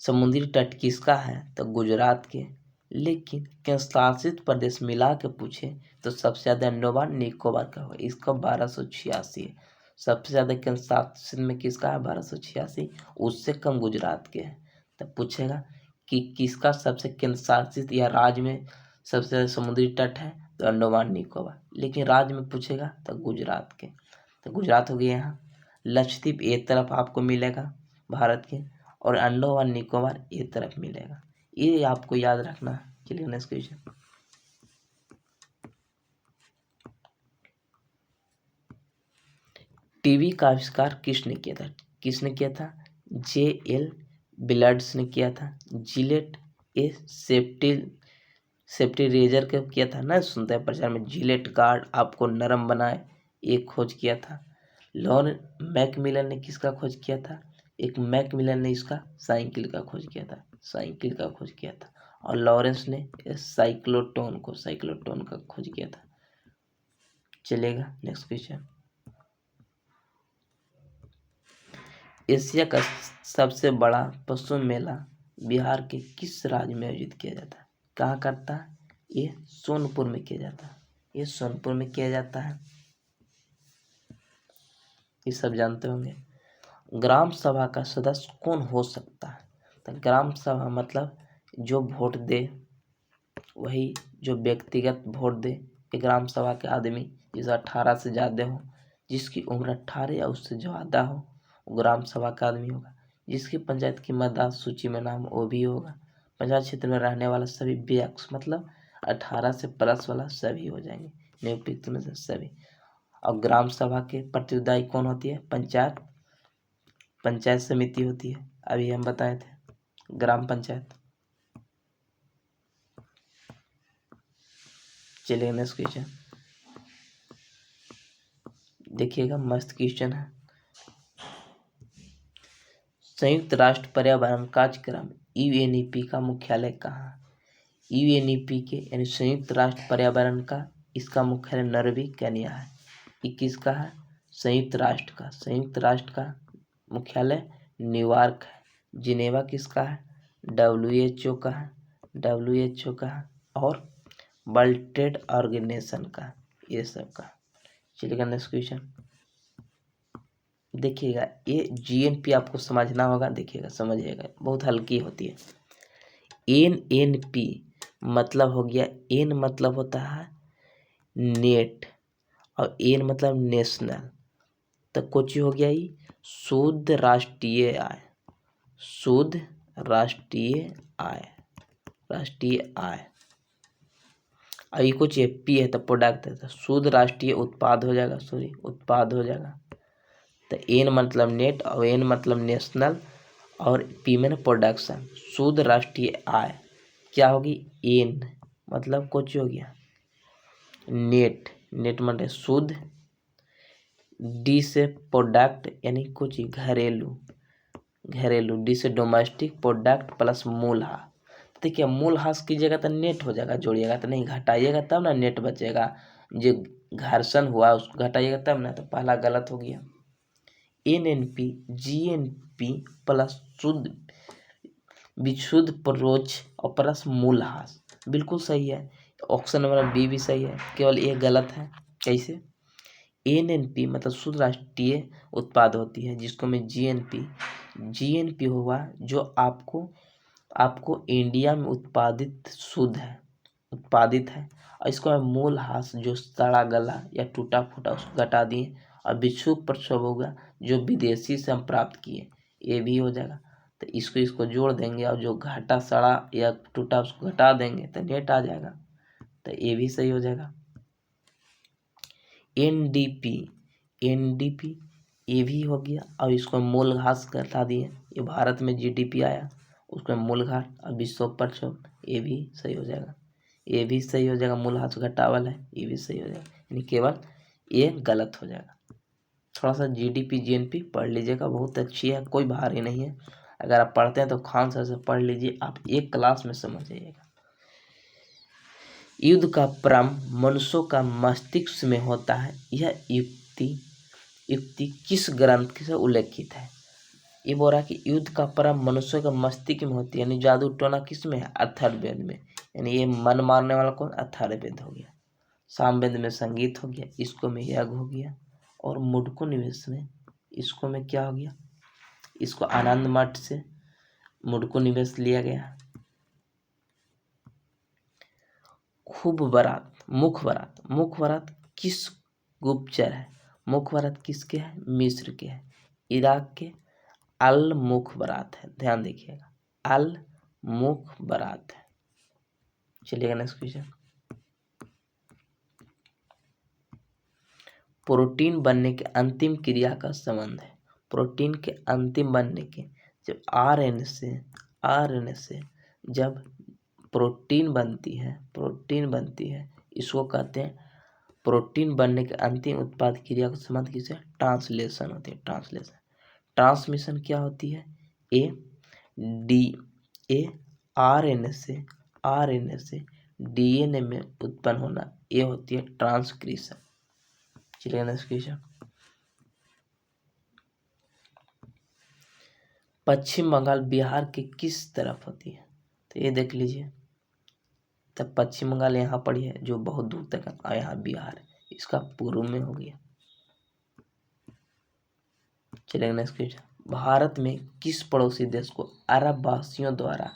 समुद्री तट किसका है तो गुजरात के, लेकिन केंद्र शासित प्रदेश मिला के पूछे तो सबसे ज़्यादा अंडमान निकोबार का होगा, इसका 1286 है। सबसे ज़्यादा केंद्र शासित में किसका है? 1286। उससे कम गुजरात के है। तब पूछेगा कि किसका सबसे केंद्र शासित या राज्य में सबसे ज़्यादा समुद्री तट है तो अंडमान निकोबार, लेकिन राज्य में पूछेगा तो गुजरात के। तो गुजरात हो गया यहाँ। लक्षद्वीप एक तरफ आपको मिलेगा भारत के, और अंडमान निकोबार एक तरफ मिलेगा। ये आपको याद रखना है। चलिए नेक्स्ट क्वेश्चन। टीवी का आविष्कार किसने किया था? किसने किया था? J.L. बिलर्ड्स ने किया था। जिलेट ए सेफ्टी रेजर के किया था ना, सुनते हैं प्रचार में, जिलेट गार्ड आपको नरम बनाए, एक खोज किया था। लॉन मैकमिलन ने किसका खोज किया था? एक मैकमिलन ने इसका साइकिल का खोज किया था, साइकिल का खोज किया था। और लॉरेंस ने साइक्लोटोन का खोज किया था। चलेगा नेक्स्ट क्वेश्चन। एशिया का सबसे बड़ा पशु मेला बिहार के किस राज्य में आयोजित किया जाता है? कहाँ करता है? ये सोनपुर में किया जाता है। ये सोनपुर में किया जाता है, ये सब जानते होंगे। ग्राम सभा का सदस्य कौन हो सकता है? तो ग्राम सभा मतलब जो वोट दे, वही जो व्यक्तिगत वोट दे। ये ग्राम सभा के आदमी जिसे 18 से ज़्यादा हो, जिसकी उम्र 18 या उससे ज़्यादा हो, वो ग्राम सभा का आदमी होगा। जिसकी पंचायत की मतदाता सूची में नाम वो भी होगा। पंचायत क्षेत्र में रहने वाला सभी व्यक्ति मतलब 18 से प्लस वाला सभी हो जाएंगे, नियुक्त में से सभी। और ग्राम सभा के प्रतिनिधि कौन होती है? पंचायत समिति होती है, अभी हम बताए थे, ग्राम पंचायत। चलिए नेक्स्ट क्वेश्चन देखिएगा, मस्त क्वेश्चन है। संयुक्त राष्ट्र पर्यावरण कार्यक्रम UNEP का मुख्यालय कहाँ है? UNEP के यानी संयुक्त राष्ट्र पर्यावरण का इसका मुख्यालय नरवी केन्या है। ये किसका है? संयुक्त राष्ट्र का मुख्यालय न्यूयॉर्क है। जिनेवा किसका है? WHO का है। और वर्ल्ड ट्रेड ऑर्गेनाइजेशन का, ये सब का। चलिएगा नेक्स्ट क्वेश्चन देखिएगा। ये GNP आपको समझना होगा, देखिएगा समझिएगा, बहुत हल्की होती है। NNP मतलब हो गया, एन मतलब होता है नेट और एन मतलब नेशनल। तो कुछ हो गया ये शुद्ध राष्ट्रीय आय, शुद्ध राष्ट्रीय आय, राष्ट्रीय आय। और ये कुछ पी है तो प्रोडक्ट है, तो शुद्ध राष्ट्रीय उत्पाद हो जाएगा, सॉरी उत्पाद हो जाएगा। तो एन मतलब नेट और एन मतलब नेशनल और पी में प्रोडक्शन। शुद्ध राष्ट्रीय आय क्या होगी, एन मतलब कुछ हो गया नेट, नेट मतलब शुद्ध, डी से प्रोडक्ट यानी कुछ घरेलू, घरेलू, डी से डोमेस्टिक, प्रोडक्ट प्लस मूल्यह्रास। देखिए मूल्यह्रास कीजिएगा तो नेट हो जाएगा, जोड़िएगा तो नहीं, घटाइएगा तब ना नेट बचेगा। जो घर्षण हुआ उसको घटाइएगा तब ना, तो पहला गलत हो गया। एनएनपी जीएनपी प्लस शुद्ध विशुद्ध परोक्ष और प्लस मूल्यह्रास बिल्कुल सही है। ऑप्शन नंबर बी भी सही है, केवल ये गलत है। कैसे, एनएनपी मतलब शुद्ध राष्ट्रीय उत्पाद होती है, जिसको मैं जीएनपी हुआ जो आपको इंडिया में उत्पादित शुद्ध है, उत्पादित है। और इसको मैं मूल्यह्रास जो सड़ा गला या टूटा फूटा उसको घटा दिए, और विक्षुब्ध प्रसव होगा जो विदेशी से हम प्राप्त किए, ये भी हो जाएगा। तो इसको जोड़ देंगे और जो घाटा सड़ा या टूटा उसको घटा देंगे तो नेट आ जाएगा, तो ये भी सही हो जाएगा। एनडीपी ये भी हो गया, और इसको मूल्यह्रास घटा दिए, ये भारत में जीडीपी आया, उसका मूल्यह्रास और विश्व प्रसव, ये भी सही हो जाएगा, ये भी सही हो जाएगा। मूल्यह्रास घटावल है, ये भी सही हो जाएगा, यानी केवल ये गलत हो जाएगा। थोड़ा सा जीडीपी जीएनपी पढ़ लीजिएगा, बहुत अच्छी है, कोई भारी नहीं है। अगर आप पढ़ते हैं तो खान सर से पढ़ लीजिए, आप एक क्लास में समझ जाइएगा। युद्ध का प्रारंभ मनुष्यों का मस्तिष्क में होता है, यह युक्ति किस ग्रंथ से उल्लेखित है। ये बोल रहा है कि युद्ध का प्रारंभ मनुष्यों का मस्तिष्क में होती है, यानी जादू टोना किस में है, अथर्ववेद में। यानी ये मन मारने वाला कौन, अथर्ववेद हो गया। सामवेद में संगीत हो गया, इसको में यज्ञ हो गया। और मुंडको निवेश में इसको में क्या हो गया, इसको आनंद मठ से मुंडको निवेश लिया गया। खूब बारात, मुख बारात किस गुप्तचर है, मुख बारात किसके है, मिस्र के है, इराक के अल मुख बारात है, ध्यान देखिएगा, अल मुख बारात है। चलिएगा नेक्स्ट क्वेश्चन। प्रोटीन बनने के अंतिम क्रिया का संबंध है, प्रोटीन के अंतिम बनने के, जब आरएनए से जब प्रोटीन बनती है, इसको कहते हैं प्रोटीन बनने के अंतिम उत्पाद क्रिया का संबंध किसे, ट्रांसलेशन होती है, ट्रांसलेशन। ट्रांसमिशन क्या होती है, आरएनए से डीएनए में उत्पन्न होना, ये होती है ट्रांसक्रिप्शन। चलिए नेक्स्ट क्वेश्चन। पश्चिम बंगाल बिहार के किस तरफ होती है, तो ये देख लीजिए, तब पश्चिम बंगाल यहाँ पर है जो बहुत दूर तक है, और यहाँ बिहार है, इसका पूर्व में हो गया। चलिए नेक्स्ट क्वेश्चन। भारत में किस पड़ोसी देश को अरब वासियों द्वारा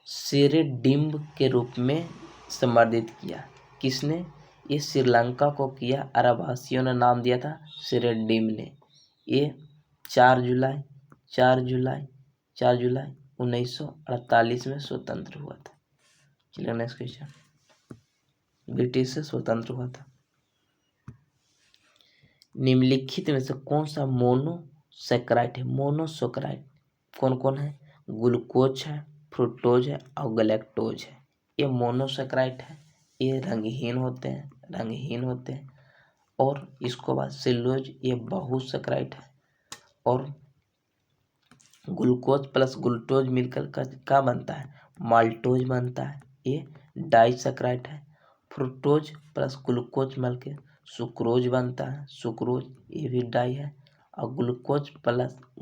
सिरेडिम्ब के रूप में संवर्धित किया, किसने, ये श्रीलंका को किया, अरब वासियों ने नाम दिया था सिरेडिम्ब ने। ये 4 जुलाई 1948 में स्वतंत्र हुआ था। चलिए नेक्स्ट क्वेश्चन। ब्रिटिश से स्वतंत्र हुआ था। निम्नलिखित में से कौन सा मोनोसेक्राइड है, मोनोसेक्राइड कौन कौन है, ग्लूकोज है, फ्रुक्टोज है और गैलेक्टोज है। ये मोनोसेक्राइड है, ये रंगहीन होते हैं। और इसको बाद सेलुलोज, ये बहुसेक्राइड है। और ग्लूकोज प्लस ग्लूटोज मिलकर का बनता है, माल्टोज बनता है, ये डाइसेक्राइड है। फ्रुक्टोज प्लस ग्लूकोज मिलकर सुक्रोज बनता है, सुक्रोज, ये भी डाई है। और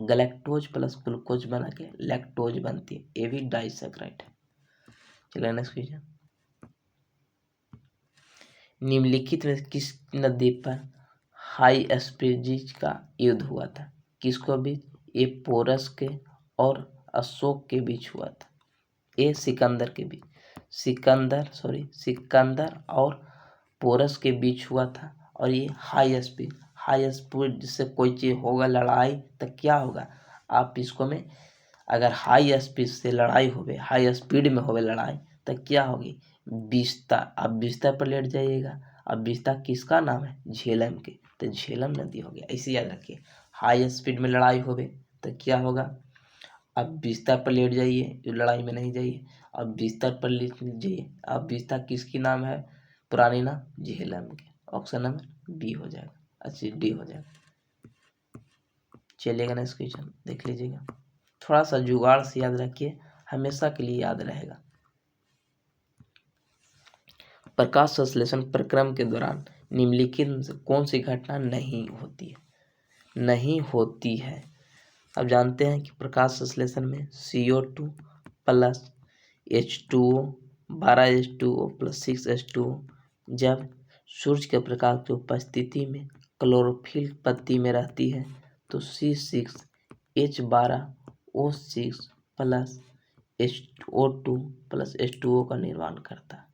गैलेक्टोज प्लस ग्लूकोज बना के लैक्टोज बनती है, ये भी डाइसेक्राइड है। चलिए नेक्स्ट क्वेश्चन। निम्नलिखित में किस नदी पर हाइस्पियरिस का युद्ध हुआ था, किसको बीच, ये पोरस के और अशोक के बीच हुआ था, ये सिकंदर के बीच। सिकंदर और पोरस के बीच हुआ था। और ये हाई स्पीड जिससे कोई चीज़ होगा लड़ाई तो क्या होगा, आप इसको में अगर हाई स्पीड से लड़ाई होवे, हाई स्पीड में होवे लड़ाई तो क्या होगी, बिस्ता, आप बिस्तर पर लेट जाइएगा। अब बिस्ता किसका नाम है, झेलम के, तो झेलम नदी हो गया। ऐसे याद रखिए, हाई स्पीड में लड़ाई होवे तो क्या होगा, आप बिस्तर पर लेट जाइए, जो लड़ाई में नहीं जाइए, अब बिस्तर पर लेट जाइए। अब बिस्तर किसकी नाम है, पुरानी नाम झेलम के। ऑप्शन नंबर बी हो जाएगा, अच्छा डी हो जाएगा। चलिएगा नेक्स्ट क्वेश्चन देख लीजिएगा, थोड़ा सा जुगाड़ से याद रखिए, हमेशा के लिए याद रहेगा। प्रकाश संश्लेषण प्रक्रम के दौरान निम्नलिखित में से कौन सी घटना नहीं होती है। अब जानते हैं कि प्रकाश संश्लेषण में CO2 plus H2O 12H2O plus 6H2O जब सूर्य के प्रकाश की उपस्थिति में क्लोरोफिल पत्ती में रहती है तो C6H12O6 plus HO2 plus H2O का निर्माण करता है।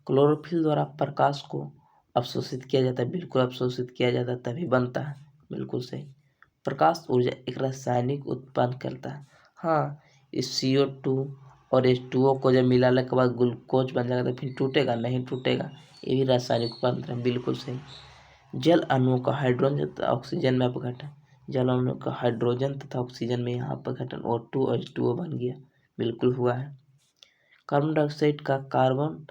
क्लोरोफिल द्वारा प्रकाश को अवशोषित किया जाता है, बिल्कुल अवशोषित किया जाता है तभी बनता है, बिल्कुल सही। प्रकाश ऊर्जा एक रासायनिक उत्पन्न करता है। हाँ, इस CO2 और H2O को जब मिलाने के बाद ग्लूकोज बन जाएगा तो फिर टूटेगा, नहीं टूटेगा, ये भी रासायनिक उत्पन्न है, बिल्कुल सही। जल अणुओं का हाइड्रोजन तथा ऑक्सीजन में अपघटन, जल अणुओं का हाइड्रोजन तथा ऑक्सीजन में यहाँ अपघटन O2 और H2O बन गया, बिल्कुल हुआ है। कार्बन डाइऑक्साइड का कार्बन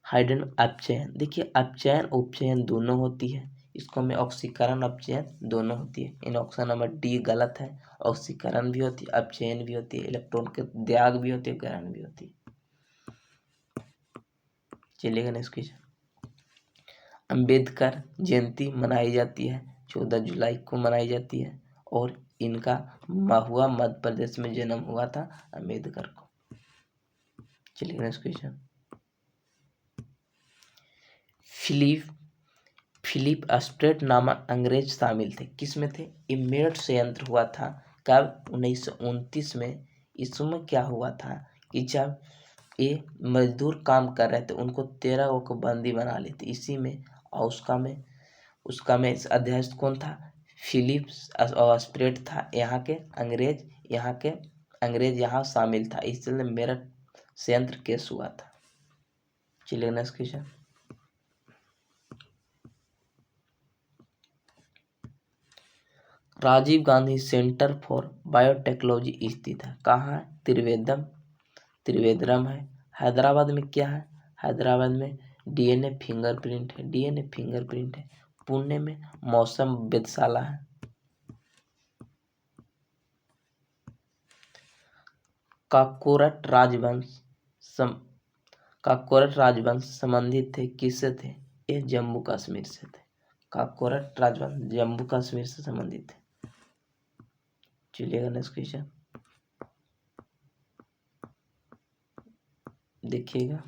हाइड्रोजन अपचयन, देखिए अपचयन उपचयन दोनों होती है, इसको में ऑक्सीकरण अपचयन दोनों होती है। इन ऑप्शन नंबर डी गलत है, ऑक्सीकरण भी होती है, अपचयन भी होती है, इलेक्ट्रॉन के त्याग भी होती है, ग्रहण भी होती है। चलिएगा नेक्स्ट क्वेश्चन, अम्बेडकर जयंती मनाई जाती है 14 जुलाई को मनाई जाती है और इनका महुआ मध्य प्रदेश में जन्म हुआ था अम्बेडकर को। चलिए नेक्स्ट क्वेश्चन, फिलिप स्ट्रेट नामक अंग्रेज शामिल थे, किसमें थे, ये मेरठ संयंत्र हुआ था कब, 1929 में। इसमें क्या हुआ था कि जब ये मजदूर काम कर रहे थे उनको 13 को बंदी बना ली थी इसी में, और उसका में अध्यक्ष कौन था, फिलिप स्ट्रेट था। यहाँ के अंग्रेज यहाँ शामिल था, इसलिए मेरठ संयंत्र केस हुआ था। चलिए next question, Rajiv Gandhi Centre for Biotechnology स्थित है, कहाँ है, त्रिवेंद्रम है। हैदराबाद में क्या है, हैदराबाद में डीएनए फिंगरप्रिंट है। पुणे में मौसम वेधशाला है। काकोरट राजवंश संबंधित थे, किससे थे, ये जम्मू कश्मीर से थे। काकोरट राजवंश जम्मू कश्मीर से संबंधित थे। चलिएगा नेक्स्ट क्वेश्चन देखिएगा,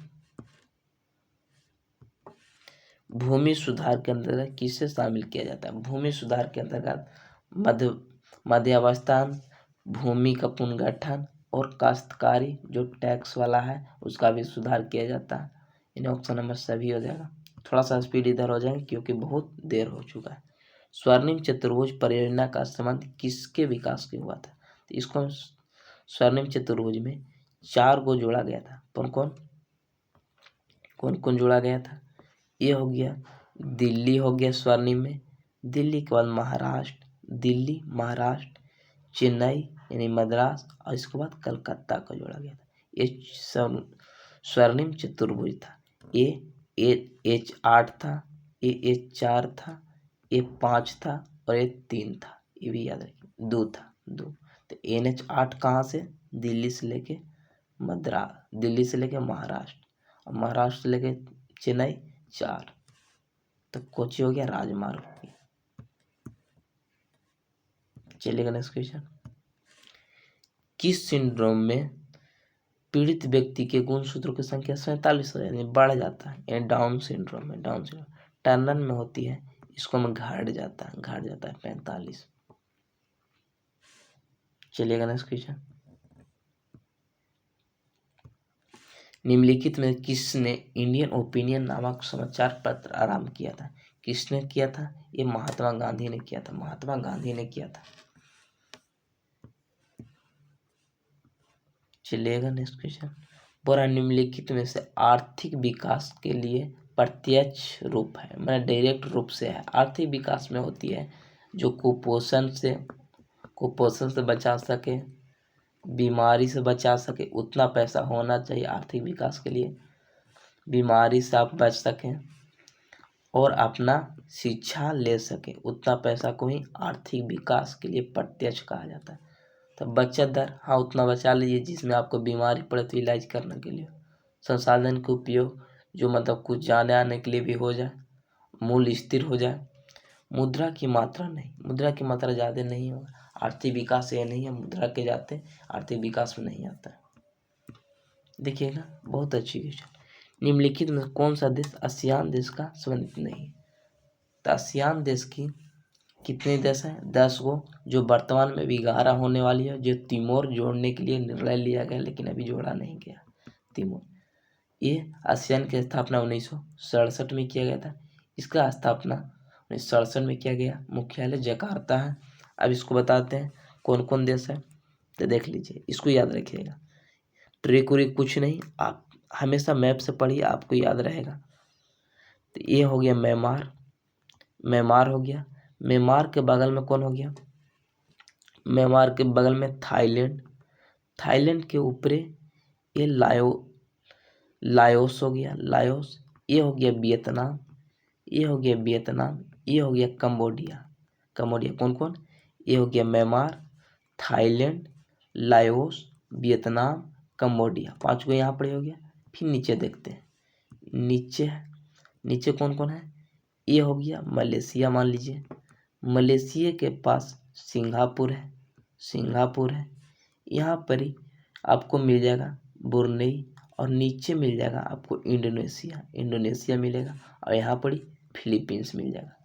भूमि सुधार के अंतर्गत किसे शामिल किया जाता है, भूमि सुधार के अंतर्गत मध्यावस्थान, भूमि का पुनर्गठन और काश्तकारी जो टैक्स वाला है उसका भी सुधार किया जाता है। इन ऑप्शन नंबर सभी हो जाएगा, थोड़ा सा स्पीड इधर हो जाएगा क्योंकि बहुत देर हो चुका है। स्वर्णिम चतुर्भुज परियोजना का संबंध किसके विकास के हुआ था, तो इसको स्वर्णिम चतुर्भुज में 4 को जोड़ा गया था। कौन कौन जोड़ा गया था, ये हो गया दिल्ली, हो गया स्वर्णिम में, दिल्ली के बाद महाराष्ट्र, चेन्नई यानी मद्रास, और इसके बाद कलकत्ता को जोड़ा गया था। ये स्वर्णिम चतुर्भुज था। ये H8 था, ये H4 था, ये 5 था और ये 3 था, ये भी याद रखिए, 2 था, 2। तो NH8 कहाँ से, दिल्ली से लेके महाराष्ट्र, और महाराष्ट्र से लेके चेन्नई 4, तो कोची हो गया, राजमार्ग हो गया। चलिएगा नेक्स्ट क्वेश्चन, किस सिंड्रोम में पीड़ित व्यक्ति के गुणसूत्रों की संख्या 47 हो यानी बढ़ जाता है, यानी डाउन सिंड्रोम टर्नर में होती है, इसको में घट जाता है 45। चलिएगा नेक्स्ट क्वेश्चन, निम्नलिखित में किसने इंडियन ओपिनियन नामक समाचार पत्र आरंभ किया था? किसने किया था? ये महात्मा गांधी ने किया था। महात्मा गांधी ने किया था। चलिएगा नेक्स्ट क्वेश्चन। पूरा निम्नलिखित में से आर्थिक विकास के लिए प्रत्यक्ष रूप है, मतलब डायरेक्ट रूप से है। आर्थिक विकास में होती है जो कुपोषण से बचा सके, बीमारी से बचा सके, उतना पैसा होना चाहिए आर्थिक विकास के लिए। बीमारी से आप बच सकें और अपना शिक्षा ले सके, उतना पैसा को ही आर्थिक विकास के लिए प्रत्यक्ष कहा जाता है। तो बचत दर, हाँ उतना बचा लीजिए जिसमें आपको बीमारी पड़े तो इलाज करने के लिए। संसाधन के उपयोग, जो मतलब कुछ जाने आने के लिए भी हो जाए। मूल्य स्थिर हो जाए। मुद्रा की मात्रा नहीं, मुद्रा की मात्रा ज़्यादा नहीं होगा। आर्थिक विकास ये नहीं है मुद्रा के जाते आर्थिक विकास में नहीं आता है। देखिएगा बहुत अच्छी क्वेश्चन। निम्नलिखित में कौन सा देश आसियान देश का संबंधित नहीं है? तो आसियान देश की कितने देश हैं? 10 गो, जो वर्तमान में भी 11 होने वाली है, जो तिमोर जोड़ने के लिए निर्णय लिया गया लेकिन अभी जोड़ा नहीं गया तिमोर। ये आसियान की स्थापना 1967 में किया गया था। इसका स्थापना 1967 में किया गया। मुख्यालय जकार्ता है। अब इसको बताते हैं कौन कौन देश है, तो देख लीजिए, इसको याद रखिएगा। ट्रिक उरिक कुछ नहीं, आप हमेशा मैप से पढ़िए, आपको याद रहेगा। तो ये हो गया म्यांमार हो गया। म्यांमार के बगल में कौन हो गया? म्यांमार के बगल में थाईलैंड के ऊपर ये लाओस हो गया, लाओस। ये हो गया वियतनाम, ये हो गया कंबोडिया। कौन कौन? ये हो गया Myanmar, Thailand, Laos, Vietnam, Cambodia. 5 को यहाँ पर हो गया। फिर नीचे देखते हैं, नीचे कौन कौन है? ये हो गया मलेशिया। मान लीजिए मलेशिया के पास सिंगापुर है। यहाँ पर ही आपको मिल जाएगा ब्रुनेई, और नीचे मिल जाएगा आपको इंडोनेशिया मिलेगा, और यहाँ पर ही फिलीपींस मिल जाएगा।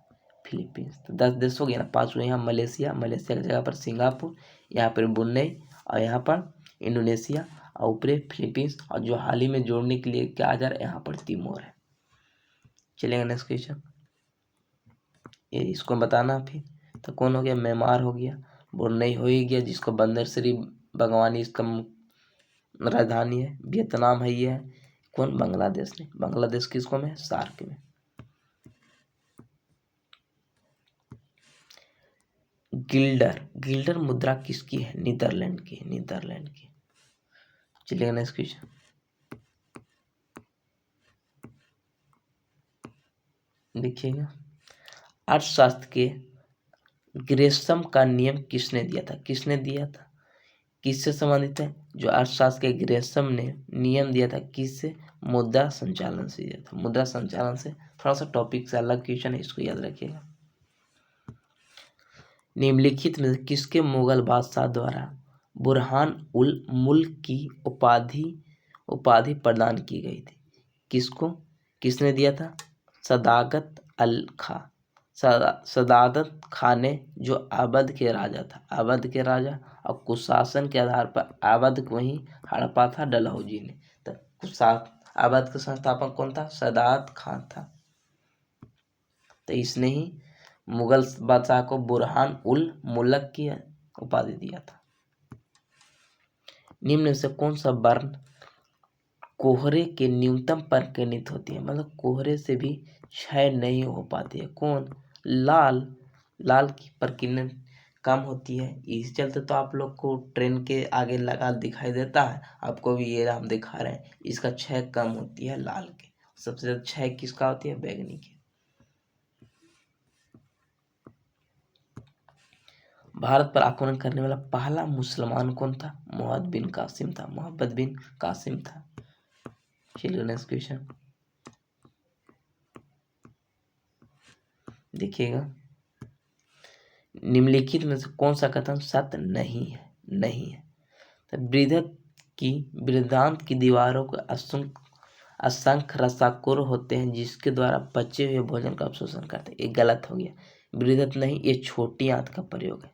तो 10 देश हो गया ना। 5 यहाँ मलेशिया की जगह पर सिंगापुर, यहाँ पर ब्रुनेई, और यहाँ पर इंडोनेशिया, और ऊपर फिलीपींस, और जो हाल ही में जोड़ने के लिए क्या आ जा रहा है, यहाँ पर तिमोर है। चलेगा नेक्स्ट क्वेश्चन। ये इसको बताना फिर। तो कौन हो गया? म्यांमार हो गया, ब्रुनेई हो ही गया जिसको बंदर श्री भगवानी इसका राजधानी है। वियतनाम है, ये है कौन? बांग्लादेश ने। बांग्लादेश किसको में? सार्क में। गिल्डर मुद्रा किसकी है? नीदरलैंड की। चलिए नेक्स्ट क्वेश्चन। देखिएगा, अर्थशास्त्र के ग्रेशम का नियम किसने दिया था? किससे संबंधित है? जो अर्थशास्त्र के ग्रेशम ने नियम दिया था, किससे? मुद्रा संचालन से दिया था। मुद्रा संचालन से। थोड़ा सा टॉपिक से अलग क्वेश्चन है, इसको याद रखिएगा। निम्नलिखित में किसके मुगल बादशाह द्वारा बुरहान उल मुल्क की उपाधि प्रदान की गई थी? किसने दिया था? सदाकत खां ने, जो अवध के राजा और कुशासन के आधार पर अवध को ही हड़पा था डलहौजी ने। तो अवध का संस्थापक कौन था? सदाकत खां था। तो इसने ही मुगल बादशाह को बुरहान उल मुल्क की उपाधि दिया था। निम्न में से कौन सा वर्ण कोहरे के न्यूनतम पर केंद्रित होती है? मतलब कोहरे से भी क्षय नहीं हो पाती है। कौन? लाल की प्रकीर्णन कम होती है। इस चलते तो आप लोग को ट्रेन के आगे लगा दिखाई देता है, आपको भी ये हम दिखा रहे हैं। इसका क्षय कम होती है लाल के। सबसे ज्यादा क्षय किसका होती है? बैगनी की। भारत पर आक्रमण करने वाला पहला मुसलमान कौन था? मोहम्मद बिन कासिम था। चलिए नेक्स्ट क्वेश्चन देखिएगा। निम्नलिखित में से कौन सा कथन सत्य नहीं है? तो वृद्धांत की दीवारों को असंख्य रसाकुर होते हैं जिसके द्वारा बचे हुए भोजन का अवशोषण करते हैं। ये गलत हो गया। वृद्धत नहीं, ये छोटी आंत का प्रयोग है।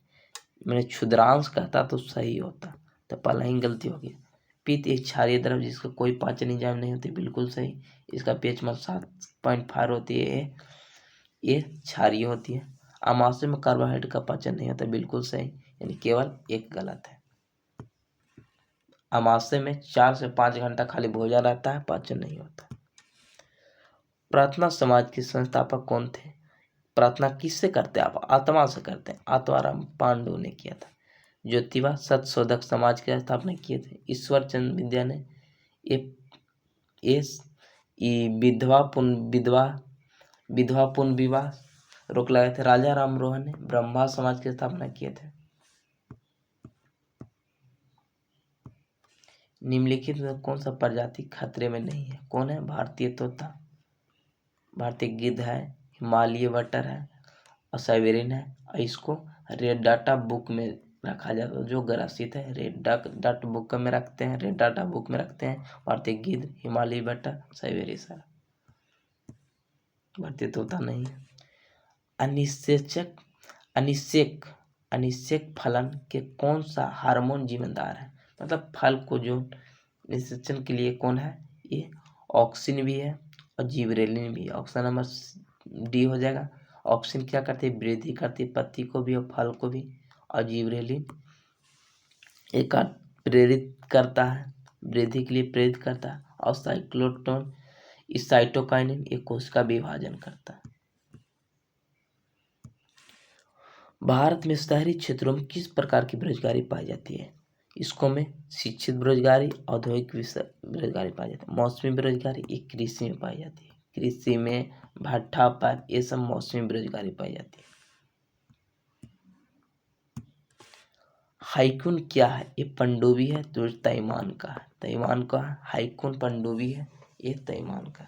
मैंने क्षुद्रांश कहता तो सही होता, तो पहला ही गलती हो गया। पित्त एक क्षारीय द्रव्य जिसका कोई पाचन एंजाइम नहीं होती, बिल्कुल सही। इसका pH मान 7.5 होती है, ये क्षारीय होती है। अमाशय में कार्बोहाइड्रेट का पाचन नहीं होता, बिल्कुल सही, यानी केवल एक गलत है। अमाशय में 4 से 5 घंटा खाली भोजन रहता है, पाचन नहीं होता। प्रार्थना समाज के संस्थापक कौन थे? प्रार्थना किससे करते हैं आप? आत्मा से करते हैं। आत्माराम पांडु ने किया था। ज्योतिबा सत्यशोधक समाज की स्थापना किए थे। ईश्वर चंद्र विद्या ने विधवा पुनः विवाह रोक लगाए थे। राजा राम मोहन ने ब्रह्मा समाज की स्थापना किए थे। निम्नलिखित में कौन सा प्रजाति खतरे में नहीं है? कौन है? भारतीय तोता, भारतीय गिद्ध है, हिमालय बटर है और साइबेरियन है। और इसको रेड डाटा बुक में रखा जाता है, जो ग्रसित है रेड डाटा बुक में रखते हैं, रेड डाटा बुक में रखते हैं। भारतीय गिद्ध, हिमालय बटर, साइबेरियन। भारतीय तोता नहीं है। अनिषेक फलन के कौन सा हार्मोन जिम्मेदार है? मतलब फल को जो निषेचन के लिए कौन है? ये ऑक्सिन भी है और जिबरेलिन भी है। ऑप्शन नंबर डी हो जाएगा। ऑक्सिन क्या करती है? वृद्धि करती है पत्ती को भी और फल को भी। और जिबरेलिन एक प्रेरित करता है, वृद्धि के लिए प्रेरित करता है। और साइक्लोटोन इस साइटोकाइनिन एक कोशिका विभाजन करता है। भारत में शहरी क्षेत्रों में किस प्रकार की बेरोजगारी पाई जाती है? इसको में शिक्षित बेरोजगारी, औद्योगिक बेरोजगारी पाई जाती है। मौसमी बेरोजगारी ये कृषि में पाई जाती है। कृषि में भट्ठा पर ये सब मौसमी बेरोजगारी पाई जाती है। हाइकुन क्या है? ये पनडुब्बी है, जो ताइवान का है। ताइवान का हाइकुन पनडुब्बी है, ये ताइवान का।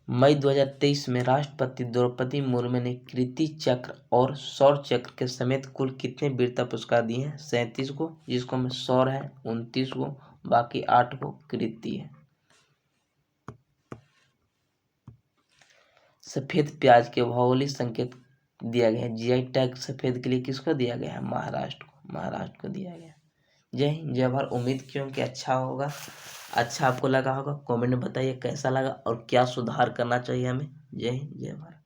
मई 2023 में राष्ट्रपति द्रौपदी मुर्मू ने कीर्ति चक्र और शौर्य चक्र के समेत कुल कितने वीरता पुरस्कार दिए हैं? 37 को, जिसको में शौर्य है 29 को, बाकी 8 को कीर्ति है। सफेद प्याज के भौगोलिक संकेत दिया गया है। जीआई टैग सफेद के लिए किसको दिया गया है? महाराष्ट्र को दिया गया है। जय हिंद जय भारत। उम्मीद क्यों कि अच्छा होगा, अच्छा आपको लगा होगा। कमेंट में बताइए कैसा लगा और क्या सुधार करना चाहिए हमें। जय हिंद जय भारत।